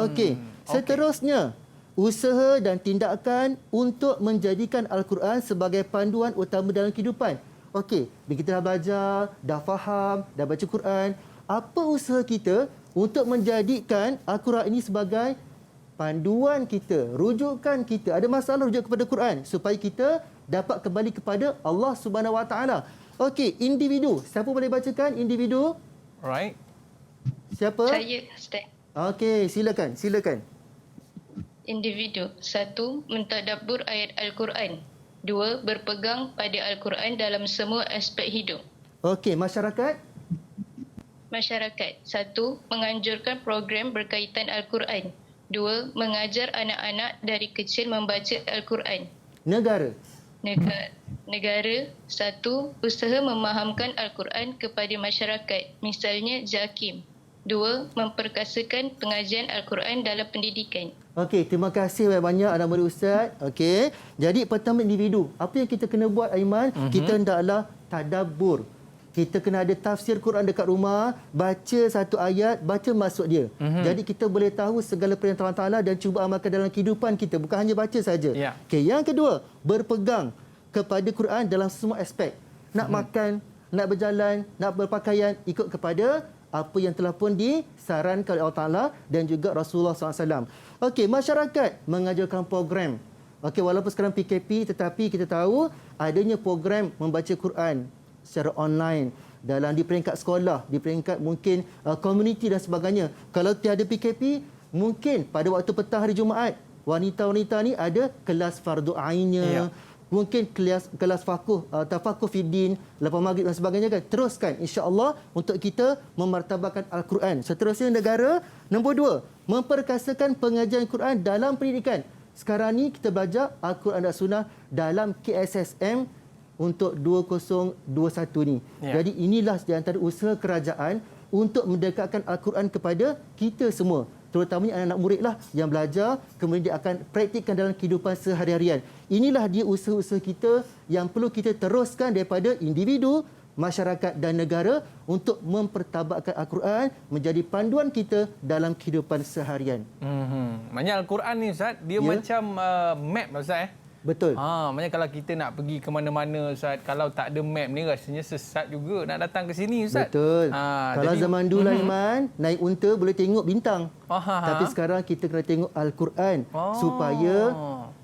Okey. Seterusnya, usaha dan tindakan untuk menjadikan Al-Quran sebagai panduan utama dalam kehidupan. Okey, bila kita dah belajar, dah faham, dah baca Quran, apa usaha kita untuk menjadikan Al-Quran ini sebagai panduan kita, rujukan kita. Ada masalah rujuk kepada Quran supaya kita dapat kembali kepada Allah Subhanahu Wa Taala. Okey, individu. Siapa boleh bacakan individu? Right. Siapa? Saya, Ustaz. Okey, silakan. Individu. 1. Mentadabbur ayat Al-Quran. 2. Berpegang pada Al-Quran dalam semua aspek hidup. Okey, masyarakat. Masyarakat. 1. Menganjurkan program berkaitan Al-Quran. 2. Mengajar anak-anak dari kecil membaca Al-Quran. Negara. Negara. 1. Usaha memahamkan Al-Quran kepada masyarakat. Misalnya JAKIM. 2. Memperkasakan pengajian Al-Quran dalam pendidikan. Okey, terima kasih banyak anak murid Ustaz. Okey. Jadi pertama individu. Apa yang kita kena buat, Aiman? Kita hendaklah tadabbur. Kita kena ada tafsir Quran dekat rumah, baca satu ayat, baca maksud dia. Jadi kita boleh tahu segala perintah Allah Ta'ala dan cuba amalkan dalam kehidupan kita. Bukan hanya baca saja. Okey, yang kedua, berpegang kepada Quran dalam semua aspek. Nak makan, nak berjalan, nak berpakaian, ikut kepada apa yang telah pun disarankan oleh Allah Ta'ala dan juga Rasulullah SAW. Okey, masyarakat mengajarkan program. Okey, walaupun sekarang PKP tetapi kita tahu adanya program membaca Quran secara online di peringkat sekolah, di peringkat mungkin komuniti dan sebagainya. Kalau tiada PKP, mungkin pada waktu petang hari Jumaat, wanita-wanita ni ada kelas fardu ainnya. Mungkin kelas tafakuh fiddin, lepas maghrib dan sebagainya kan. Teruskan insya-Allah untuk kita memartabatkan Al-Quran. Seterusnya negara nombor 2, memperkasakan pengajian Quran dalam pendidikan. Sekarang ni kita belajar Al-Quran dan Sunnah dalam KSSM untuk 2021 ni. Jadi inilah di antara usaha kerajaan untuk mendekatkan Al-Quran kepada kita semua. Terutamanya anak-anak murid lah yang belajar, kemudian dia akan praktikkan dalam kehidupan sehari-harian. Inilah dia usaha-usaha kita yang perlu kita teruskan daripada individu, masyarakat dan negara untuk mempertabatkan Al-Quran menjadi panduan kita dalam kehidupan seharian. Maknanya Al-Quran ni Ustaz, dia macam map lah Ustaz Betul. Maknanya kalau kita nak pergi ke mana-mana Ustaz, kalau tak ada map ni rasanya sesat juga nak datang ke sini Ustaz. Betul. Kalau jadi, zaman dulu Iman, naik unta boleh tengok bintang. Tapi sekarang kita kena tengok Al-Quran supaya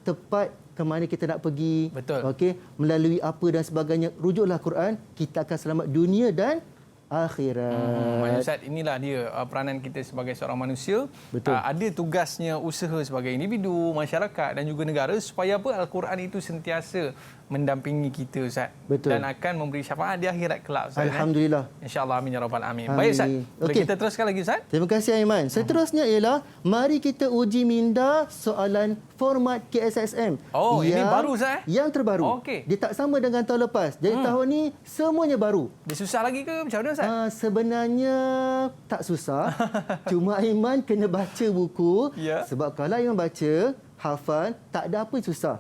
tepat ke mana kita nak pergi. Betul. Okey, melalui apa dan sebagainya. Rujuklah Quran, kita akan selamat dunia dan akhirat. Ustaz, inilah dia peranan kita sebagai seorang manusia. Betul. Ada tugasnya usaha sebagai individu, masyarakat dan juga negara supaya apa Al-Quran itu sentiasa mendampingi kita Ustaz. Betul. Dan akan memberi syafaat di akhirat kelak Ustaz. Alhamdulillah. InsyaAllah amin ya rabbal alamin. Amin. Baik Ustaz. Boleh Okey. kita teruskan lagi Ustaz? Terima kasih Aiman. Seterusnya ialah mari kita uji minda soalan format KSSM. Ini baru Ustaz Yang terbaru. Okey. Dia tak sama dengan tahun lepas. Jadi tahun ni semuanya baru. Dia susah lagi ke macam mana Ustaz? Sebenarnya tak susah. Cuma Aiman kena baca buku. Sebab kalau Aiman baca, hafal, tak ada apa yang susah.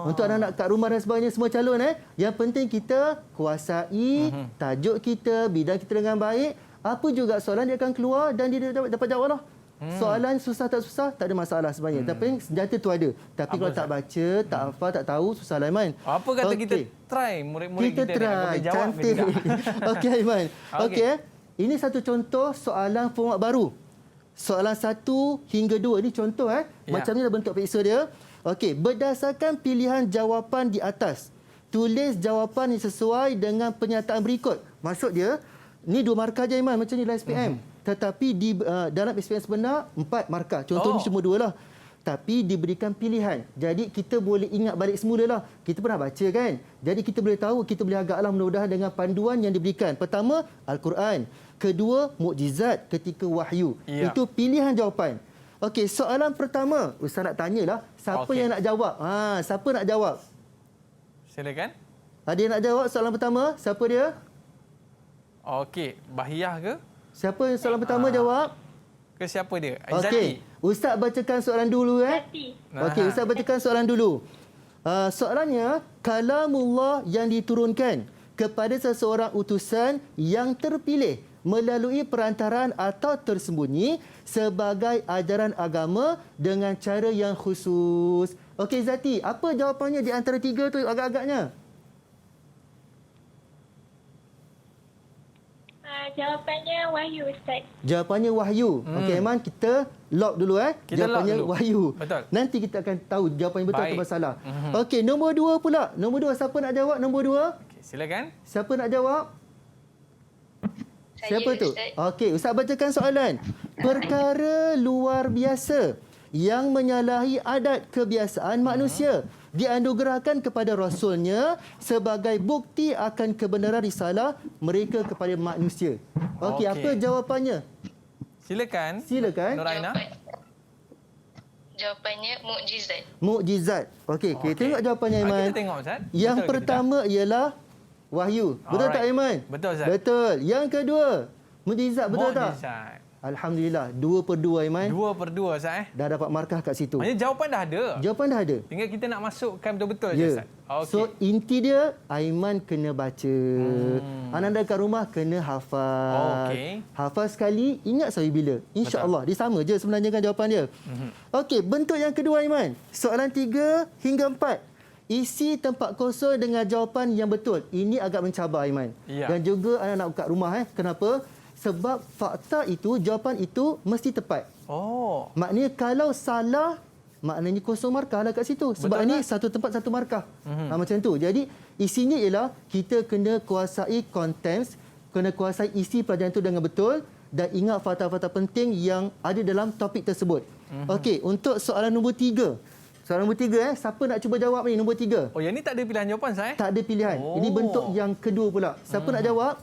Untuk anak-anak kat rumah dan sebagainya, semua calon yang penting kita kuasai tajuk kita, bidang kita dengan baik. Apa juga soalan dia akan keluar dan dia dapat jawab lah. Soalan susah tak susah, tak ada masalah sebenarnya. Tapi senjata tu ada. Tapi kalau tak baca, tak hafal, tak tahu, susah lah Aiman. Apa kata kita try murid-murid kita try. boleh jawab ke Cantik. Okey Aiman. Okey. Ini satu contoh soalan format baru. Soalan 1 hingga 2 ini contoh Macam ni lah bentuk peksa dia. Okey, berdasarkan pilihan jawapan di atas, tulis jawapan yang sesuai dengan pernyataan berikut. Maksud dia, ni 2 markah je Aiman macam ni dalam SPM. Tetapi di dalam SPM sebenar 4 markah. Contoh ni cuma 2 lah. Tapi diberikan pilihan. Jadi kita boleh ingat balik semula lah. Kita pernah baca kan? Jadi kita boleh tahu, kita boleh agaklah mudah-mudahan dengan panduan yang diberikan. Pertama, Al-Quran. Kedua, mukjizat ketika wahyu. Itu pilihan jawapan. Okey, soalan pertama. Ustaz nak tanyalah, siapa yang nak jawab? Siapa nak jawab? Silakan. Ada yang nak jawab soalan pertama? Siapa dia? Okey, Bahiyah ke? Siapa yang soalan pertama jawab? Ke siapa dia? Okey, Ustaz bacakan soalan dulu Okey, Ustaz bacakan soalan dulu. Soalannya, kalamullah yang diturunkan kepada seseorang utusan yang terpilih melalui perantaraan atau tersembunyi sebagai ajaran agama dengan cara yang khusus. Okey Zati, apa jawapannya di antara 3 tu agak-agaknya? Jawapannya wahyu Ustaz. Jawapannya wahyu. Okey Aiman, kita lock dulu Kita jawapannya lock dulu. wahyu. Betul. Nanti kita akan tahu jawapan yang betul Baik. atau salah. Okey, nombor 2 pula. Nombor 2 siapa nak jawab nombor 2? Okey, silakan. Siapa nak jawab? Siapa tu? Ustaz. Okey, Ustaz bacakan soalan. Perkara luar biasa yang menyalahi adat kebiasaan manusia dianugerahkan kepada Rasulnya sebagai bukti akan kebenaran risalah mereka kepada manusia. Okey, apa jawapannya? Silakan. Silakan. Nur Aina. Jawapannya mukjizat. Mukjizat. Okey, kita tengok jawapannya Aiman. Kita tengok Ustaz. Yang Betul ke pertama ialah wahyu. Betul tak Aiman? Betul Ustaz. Betul. Yang kedua, mukjizat. Betul tak? Mukjizat. Alhamdulillah, 2/2 Aiman. 2/2 Ustaz Dah dapat markah kat situ. Maksudnya jawapan dah ada. Jawapan dah ada. Tinggal kita nak masukkan betul-betul je Ya. Ustaz. Okey. So inti dia Aiman kena baca. Anda kat rumah kena hafal. Okey. Hafal sekali, ingat sampai bila. InsyaAllah. Dia sama je sebenarnya kan jawapan dia. Okey, bentuk yang kedua Aiman. Soalan 3 hingga 4. Isi tempat kosong dengan jawapan yang betul. Ini agak mencabar Aiman. Ya. Dan juga anak-anak kat rumah. Kenapa? Sebab fakta itu, jawapan itu mesti tepat. Oh. Maknanya kalau salah, maknanya kosong markah lah kat situ. Sebab Betul, ini satu tempat satu markah. Macam tu. Jadi isinya ialah kita kena kuasai kontens, kena kuasai isi pelajaran itu dengan betul dan ingat fakta-fakta penting yang ada dalam topik tersebut. Okey, untuk soalan nombor 3. Soalan nombor 3, siapa nak cuba jawab ni nombor 3? Oh, yang ni tak ada pilihan jawapan, Ustaz? Tak ada pilihan. Ini bentuk yang kedua pula. Siapa nak jawab?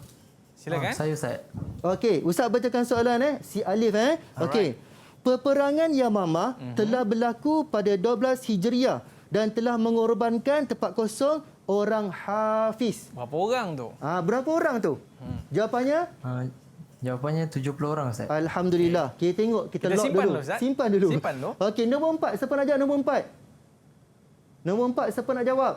Silakan. Saya, Ustaz. Okey, Ustaz bacakan soalan si Alif Okey. Peperangan Yamamah telah berlaku pada 12 Hijriah dan telah mengorbankan tempat kosong orang Hafiz. Berapa orang tu? Berapa orang tu? Jawapannya? Jawapannya 70 orang, Ustaz. Alhamdulillah. Kita tengok, kita lock simpan dulu. Ustaz. Simpan dulu. Simpan dulu. Okey, nombor 4. Siapa nak jawab nombor 4? Nombor 4, siapa nak jawab?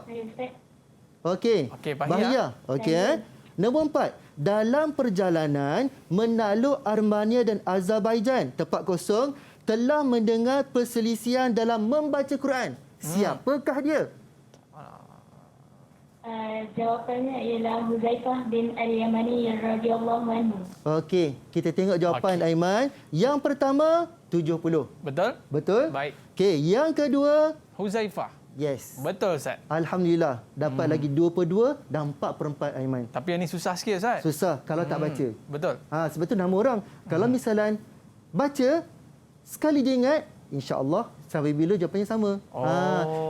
Okey. Okey, Bahia. Okey. Nombor 4. Dalam perjalanan menakluk Armenia dan Azerbaijan, tempat kosong, telah mendengar perselisihan dalam membaca Quran. Siapakah dia? Jawapannya ialah Huzaifah bin Al-Yamani radhiyallahu anhu. Okey, kita tengok jawapan Aiman. Yang pertama, 70. Betul? Betul? Baik. Okey, yang kedua, Huzaifah. yes. Betul, Ustaz. Alhamdulillah. Dapat lagi 2/2 dan 4/4 Aiman. Tapi yang ni susah sikit, Ustaz. Susah kalau tak baca. Betul. Sebab tu nama orang. Kalau misalan baca, sekali dia ingat, insya-Allah sampai bila jawapannya sama.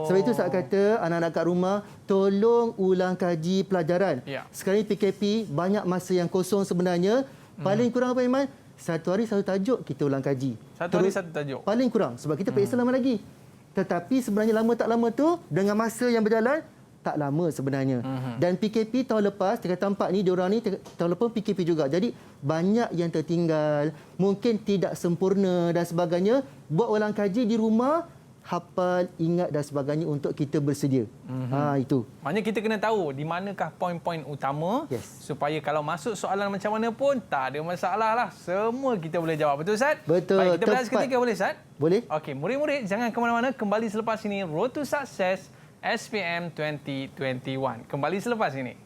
Sebab itu saya kata anak-anak kat rumah tolong ulang kaji pelajaran. Ya. Sekarang ni PKP banyak masa yang kosong sebenarnya. Paling kurang apa Iman? Satu hari satu tajuk kita ulang kaji. Satu hari satu tajuk. Paling kurang sebab kita periksa lama lagi. Tetapi sebenarnya lama tak lama tu dengan masa yang berjalan tak lama sebenarnya. Dan PKP tahun lepas, kita tampak ni diorang ni tahun lepas PKP juga. Jadi banyak yang tertinggal, mungkin tidak sempurna dan sebagainya. Buat ulang kaji di rumah, hafal, ingat dan sebagainya untuk kita bersedia. Itu. Maknanya kita kena tahu di manakah poin-poin utama supaya kalau masuk soalan macam mana pun tak ada masalah lah. Semua kita boleh jawab. Betul, Ustaz? Betul. Baik, kita berehat seketika boleh, Ustaz? Boleh. Okey, murid-murid jangan ke mana-mana. Kembali selepas ini Road to Success SPM 2021. Kembali selepas ini.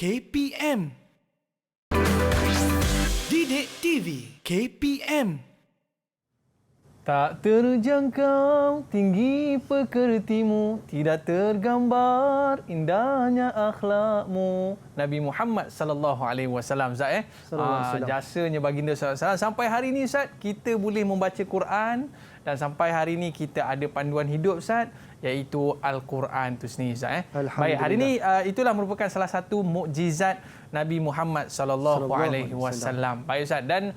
KPM. Didik TV KPM. Tak terjangkau tinggi pekertimu, tidak tergambar indahnya akhlakmu. Nabi Muhammad sallallahu alaihi wasallam, Ustaz jasanya baginda sallallahu alaihi wasallam. Sampai hari ini, Ustaz, kita boleh membaca Quran dan sampai hari ini kita ada panduan hidup, Ustaz, iaitu Al-Quran itu sendiri, Ustaz. Baik, hari ini itulah merupakan salah satu mukjizat Nabi Muhammad sallallahu alaihi wasallam. Baik, Ustaz, dan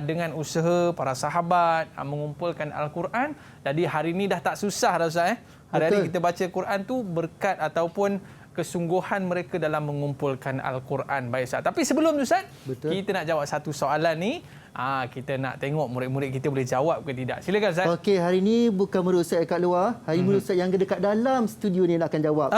dengan usaha para sahabat mengumpulkan Al-Quran, jadi hari ini dah tak susah dah, Ustaz. Hari-hari kita baca Quran tu berkat ataupun kesungguhan mereka dalam mengumpulkan Al-Quran. Baik, Ustaz. Tapi sebelum tu, Ustaz, kita nak jawab satu soalan ni. Kita nak tengok murid-murid kita boleh jawab ke tidak. Silakan, Ustaz. Okey, hari ini bukan murid Ustaz kat luar. Hari murid Ustaz yang dekat dalam studio ni akan jawab.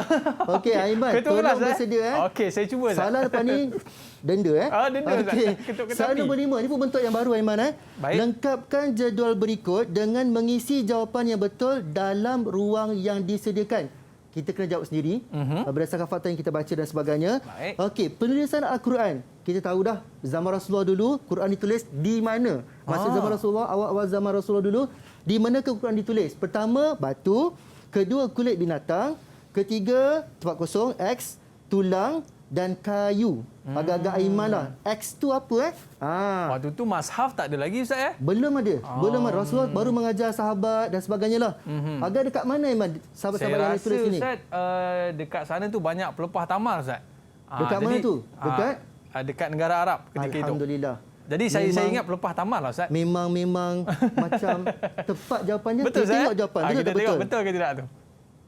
Okey, Aiman, tolong bersedia. Okey, saya cuba, Ustaz. Salah lepas ni denda. Denda, Okey. Ustaz. Soalan nombor 5. Ini pun bentuk yang baru, Aiman. Baik. Lengkapkan jadual berikut dengan mengisi jawapan yang betul dalam ruang yang disediakan. Kita kena jawab sendiri berdasarkan fakta yang kita baca dan sebagainya. Okey, penulisan Al-Quran. Kita tahu dah zaman Rasulullah dulu Quran ditulis di mana? Masa zaman Rasulullah, awal-awal zaman Rasulullah dulu, di manakah Quran ditulis? Pertama, batu. Kedua, kulit binatang. Ketiga, tempat kosong, X, tulang dan kayu. Agak-agak Aiman lah. X tu apa? Waktu tu mashaf tak ada lagi, Ustaz, Belum ada. Belum ada. Rasulullah baru mengajar sahabat dan sebagainya lah. Agak dekat mana Aiman sahabat-sahabat yang tulis ini? ini? Saya rasa, Ustaz, dekat sana tu banyak pelepah tamar, Ustaz. Dekat mana tu? Dekat? Dekat negara Arab ketika itu. Alhamdulillah. Jadi saya ingat pelepah tamar lah, Ustaz. Memang macam tepat jawapannya. Betul, kita tengok jawapan. Kita betul? tengok betul ke tidak tu?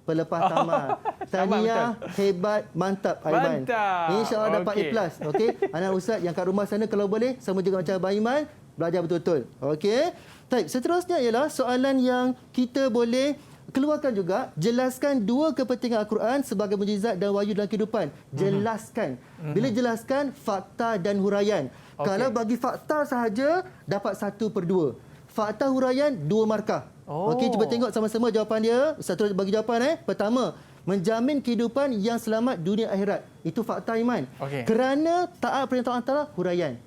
pelepas tamat. Tahniah, hebat, mantap Aiman. Mantap. InsyaAllah dapat A+. Okey. Anak ustaz yang kat rumah sana kalau boleh sama juga macam Abang Aiman, belajar betul-betul. Okey. Baik, seterusnya ialah soalan yang kita boleh keluarkan juga. Jelaskan dua kepentingan Al-Quran sebagai mukjizat dan wahyu dalam kehidupan. Jelaskan. Bila jelaskan, fakta dan huraian. Kalau bagi fakta sahaja, dapat 1/2. Fakta huraian, 2 markah. Okey, cuba tengok sama-sama jawapan dia. Ustaz terus bagi jawapan. Pertama, menjamin kehidupan yang selamat dunia akhirat. Itu fakta iman. Kerana taat perintah Allah Taala, huraian.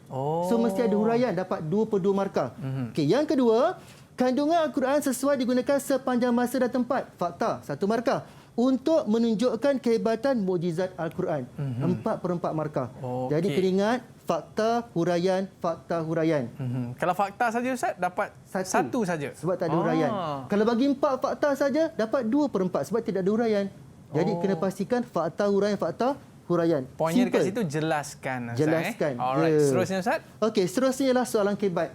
So mesti ada huraian, dapat 2/2 markah. Okey, yang kedua, kandungan Al-Quran sesuai digunakan sepanjang masa dan tempat. Fakta, 1 markah. Untuk menunjukkan kehebatan mukjizat Al-Quran. 4/4 markah. Jadi kena ingat, fakta, huraian, fakta, huraian. Kalau fakta saja Ustaz, dapat 1 saja. Sebab tak ada huraian. Kalau bagi 4 fakta saja, dapat 2/4 sebab tidak ada huraian. Jadi kena pastikan fakta, huraian, fakta, huraian. Poinnya dekat situ jelaskan. Jelaskan. Alright, seterusnya Ustaz. Okey, seterusnya ialah soalan kebat.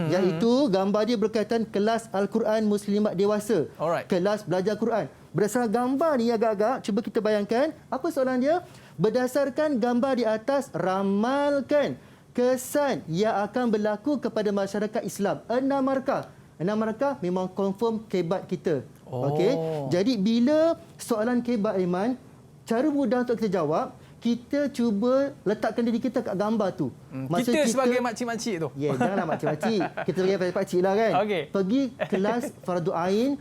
Iaitu gambar dia berkaitan kelas Al-Quran Muslimat dewasa. Kelas belajar Quran. Berdasarkan gambar ni agak-agak, cuba kita bayangkan apa soalan dia. Berdasarkan gambar di atas, ramalkan kesan yang akan berlaku kepada masyarakat Islam. 6 markah. 6 markah memang confirm kebat kita. Okey. Jadi bila soalan kebat Aiman, cara mudah untuk kita jawab, kita cuba letakkan diri kita kat gambar tu. Kita sebagai makcik-makcik tu. Ya, janganlah makcik-makcik. Kita sebagai pakcik lah kan. Pergi kelas fardu ain,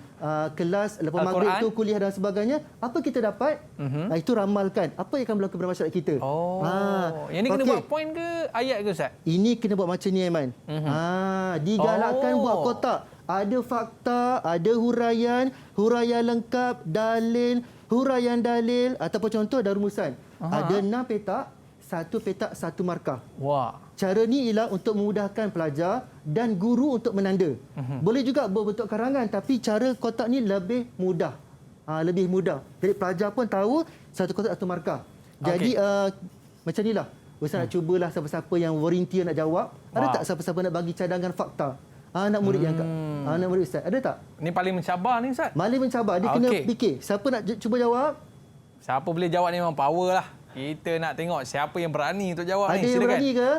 kelas lepas maghrib tu, kuliah dan sebagainya. Apa kita dapat? Itu ramalkan. Apa yang akan berlaku pada masyarakat kita? Yang ni kena buat poin ke ayat ke Ustaz? Ini kena buat macam ni Aiman. Digalakkan buat kotak. Ada fakta, ada huraian, huraian lengkap, dalil, huraian dalil ataupun contoh dan rumusan. Ada 6 petak, 1 petak, 1 markah. Cara ni ialah untuk memudahkan pelajar dan guru untuk menanda. Boleh juga berbentuk karangan tapi cara kotak ni lebih mudah. Lebih mudah. Jadi pelajar pun tahu 1 kotak 1 markah. Jadi macam inilah. Ustaz nak cubalah siapa-siapa yang volunteer nak jawab. Ada tak siapa-siapa nak bagi cadangan fakta? Anak murid yang anak murid Ustaz. Ada tak? Ni paling mencabar ni Ustaz. Paling mencabar. Dia kena fikir. Siapa nak cuba jawab? Siapa boleh jawab ni memang power lah. Kita nak tengok siapa yang berani untuk jawab ni. Ada yang berani ke?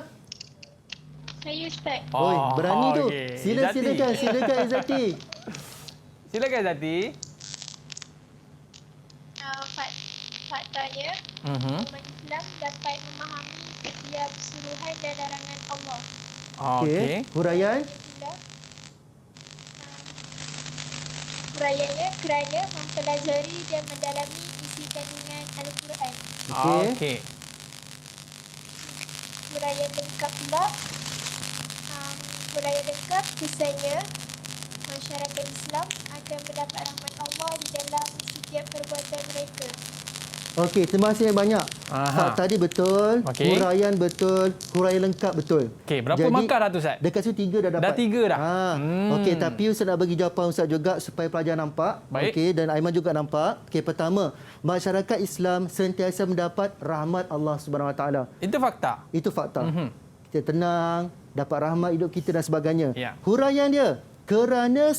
Saya Ustaz. Berani tu. Silakan Izzati. Silakan Izzati. Faktanya, umat Islam dapat memahami setiap suruhan dan larangan Allah. Huraian? Huraiannya kerana mempelajari dan mendalami isi kandungan Al-Quran. Huraian lengkap pula. Huraian lengkap kesannya masyarakat Islam akan mendapat rahmat Allah di dalam setiap perbuatan mereka. Okey, terima kasih banyak. Fakta tadi betul, huraian betul, huraian lengkap betul. Berapa markah dah tu Ustaz? Dekat situ 3 dah dapat. Dah 3 dah? Okey, tapi Ustaz nak bagi jawapan Ustaz juga supaya pelajar nampak. Okey, dan Aiman juga nampak. Okey, pertama, masyarakat Islam sentiasa mendapat rahmat Allah Subhanahu Wa Taala. Itu fakta? Itu fakta. Kita tenang, dapat rahmat hidup kita dan sebagainya. Huraian dia, kerana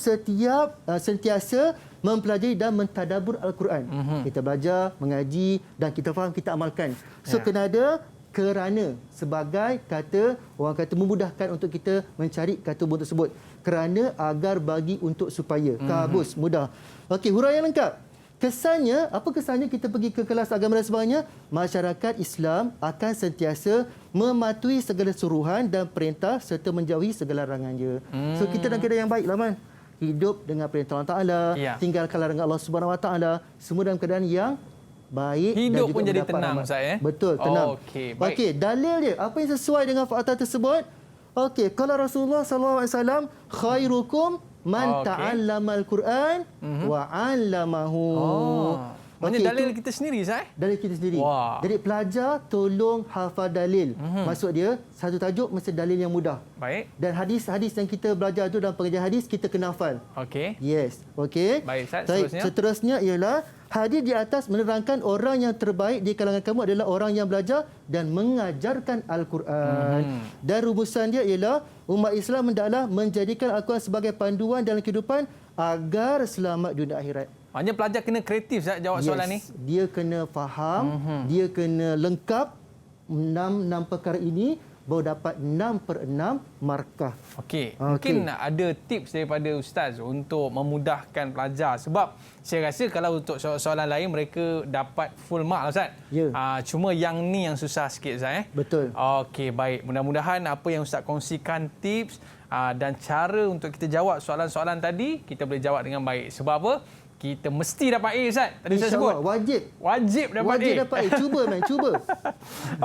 sentiasa mempelajari dan mentadabbur Al-Quran. Kita belajar, mengaji dan kita faham, kita amalkan. So kena ada kerana sebagai kata, orang kata memudahkan untuk kita mencari kata hubung tersebut. Kerana, agar, bagi, untuk, supaya. Kabus, mudah. Okey, huraian lengkap. Kesannya, apa kesannya kita pergi ke kelas agama dan sebagainya? Masyarakat Islam akan sentiasa mematuhi segala suruhan dan perintah serta menjauhi segala larangannya. So kita dalam keadaan yang baik lah Man. Hidup dengan perintah Allah Ta'ala, tinggalkan larangan Allah Subhanahu Wa Taala, semua dalam keadaan yang baik. Hidup dan juga pun jadi tenang rahmat. Ustaz. Betul, tenang. Okey, dalil dia, apa yang sesuai dengan fakta tersebut? Okey, kalau Rasulullah SAW, khairukum man ta'allama al-Quran wa 'allamahu. Maksudnya dalil kita sendiri Ustaz? Dalil kita sendiri. Jadi pelajar tolong hafal dalil. Maksud dia satu tajuk mesti dalil yang mudah. Dan hadis-hadis yang kita belajar tu dalam pengajian hadis kita kena hafal. Yes. Okey. Baik Ustaz, seterusnya ialah hadis di atas menerangkan orang yang terbaik di kalangan kamu adalah orang yang belajar dan mengajarkan Al-Quran. Dan rumusan dia ialah umat Islam hendaklah menjadikan Al-Quran sebagai panduan dalam kehidupan agar selamat dunia akhirat. Maknanya pelajar kena kreatif Ustaz jawab soalan ni. Dia kena faham, dia kena lengkap 6 perkara ini baru dapat 6/6 markah. Okey. Mungkin ada tips daripada Ustaz untuk memudahkan pelajar sebab saya rasa kalau untuk soalan lain mereka dapat full mark Ustaz. Ya. Cuma yang ni yang susah sikit Ustaz. Betul. Okey, baik. Mudah-mudahan apa yang Ustaz kongsikan tips dan cara untuk kita jawab soalan-soalan tadi kita boleh jawab dengan baik. Sebab apa? Kita mesti dapat A Ustaz. Tadi saya sebut. Wajib dapat A. Wajib dapat A. Cuba cuba.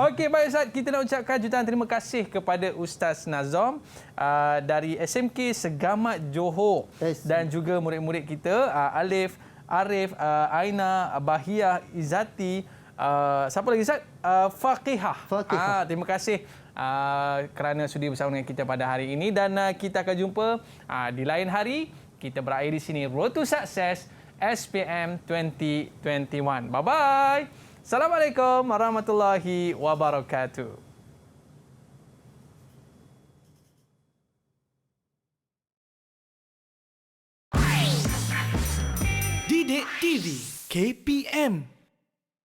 Okey, baik Ustaz. Kita nak ucapkan jutaan terima kasih kepada Ustaz Nazom dari SMK Segamat Johor dan juga murid-murid kita Alif, Arif, Aina, Bahiyah, Izzati, siapa lagi Ustaz? Faqihah. Terima kasih kerana sudi bersama dengan kita pada hari ini dan kita akan jumpa di lain hari. Kita berakhir di sini. Road to Success SPM 2021. Bye-bye. Assalamualaikum warahmatullahi wabarakatuh. Didik TV KPM.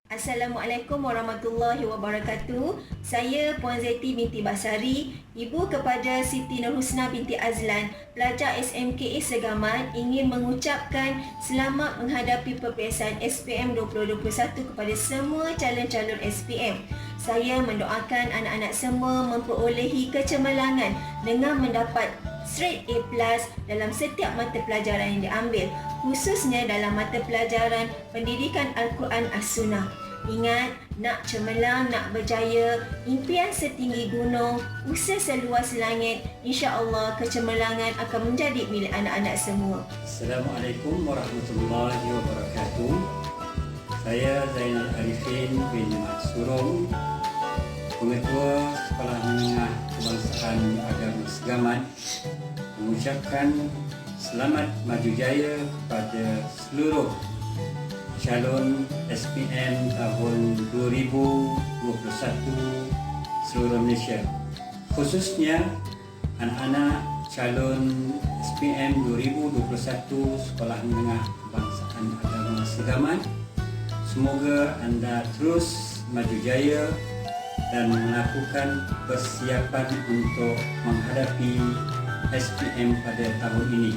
Assalamualaikum warahmatullahi wabarakatuh. Saya Puan Zaiti binti Basari, ibu kepada Siti Nurhusna binti Azlan, pelajar SMKA Segamat, ingin mengucapkan selamat menghadapi peperiksaan SPM 2021 kepada semua calon-calon SPM. Saya mendoakan anak-anak semua memperolehi kecemerlangan dengan mendapat straight A+ dalam setiap mata pelajaran yang diambil, khususnya dalam mata pelajaran pendidikan Al-Quran As-Sunnah. Ingat, nak cemerlang, nak berjaya, impian setinggi gunung, usaha seluas langit, insya-Allah kecemerlangan akan menjadi milik anak-anak semua. Assalamualaikum warahmatullahi wabarakatuh. Saya Zainal Arifin bin Mat Surong, Pengetua Sekolah Menengah Kebangsaan Agama Segamat, mengucapkan selamat maju jaya kepada seluruh calon SPM tahun 2021 seluruh Malaysia, khususnya anak-anak calon SPM 2021 Sekolah Menengah Kebangsaan Agama Segamat. Semoga anda terus maju jaya dan melakukan persiapan untuk menghadapi SPM pada tahun ini.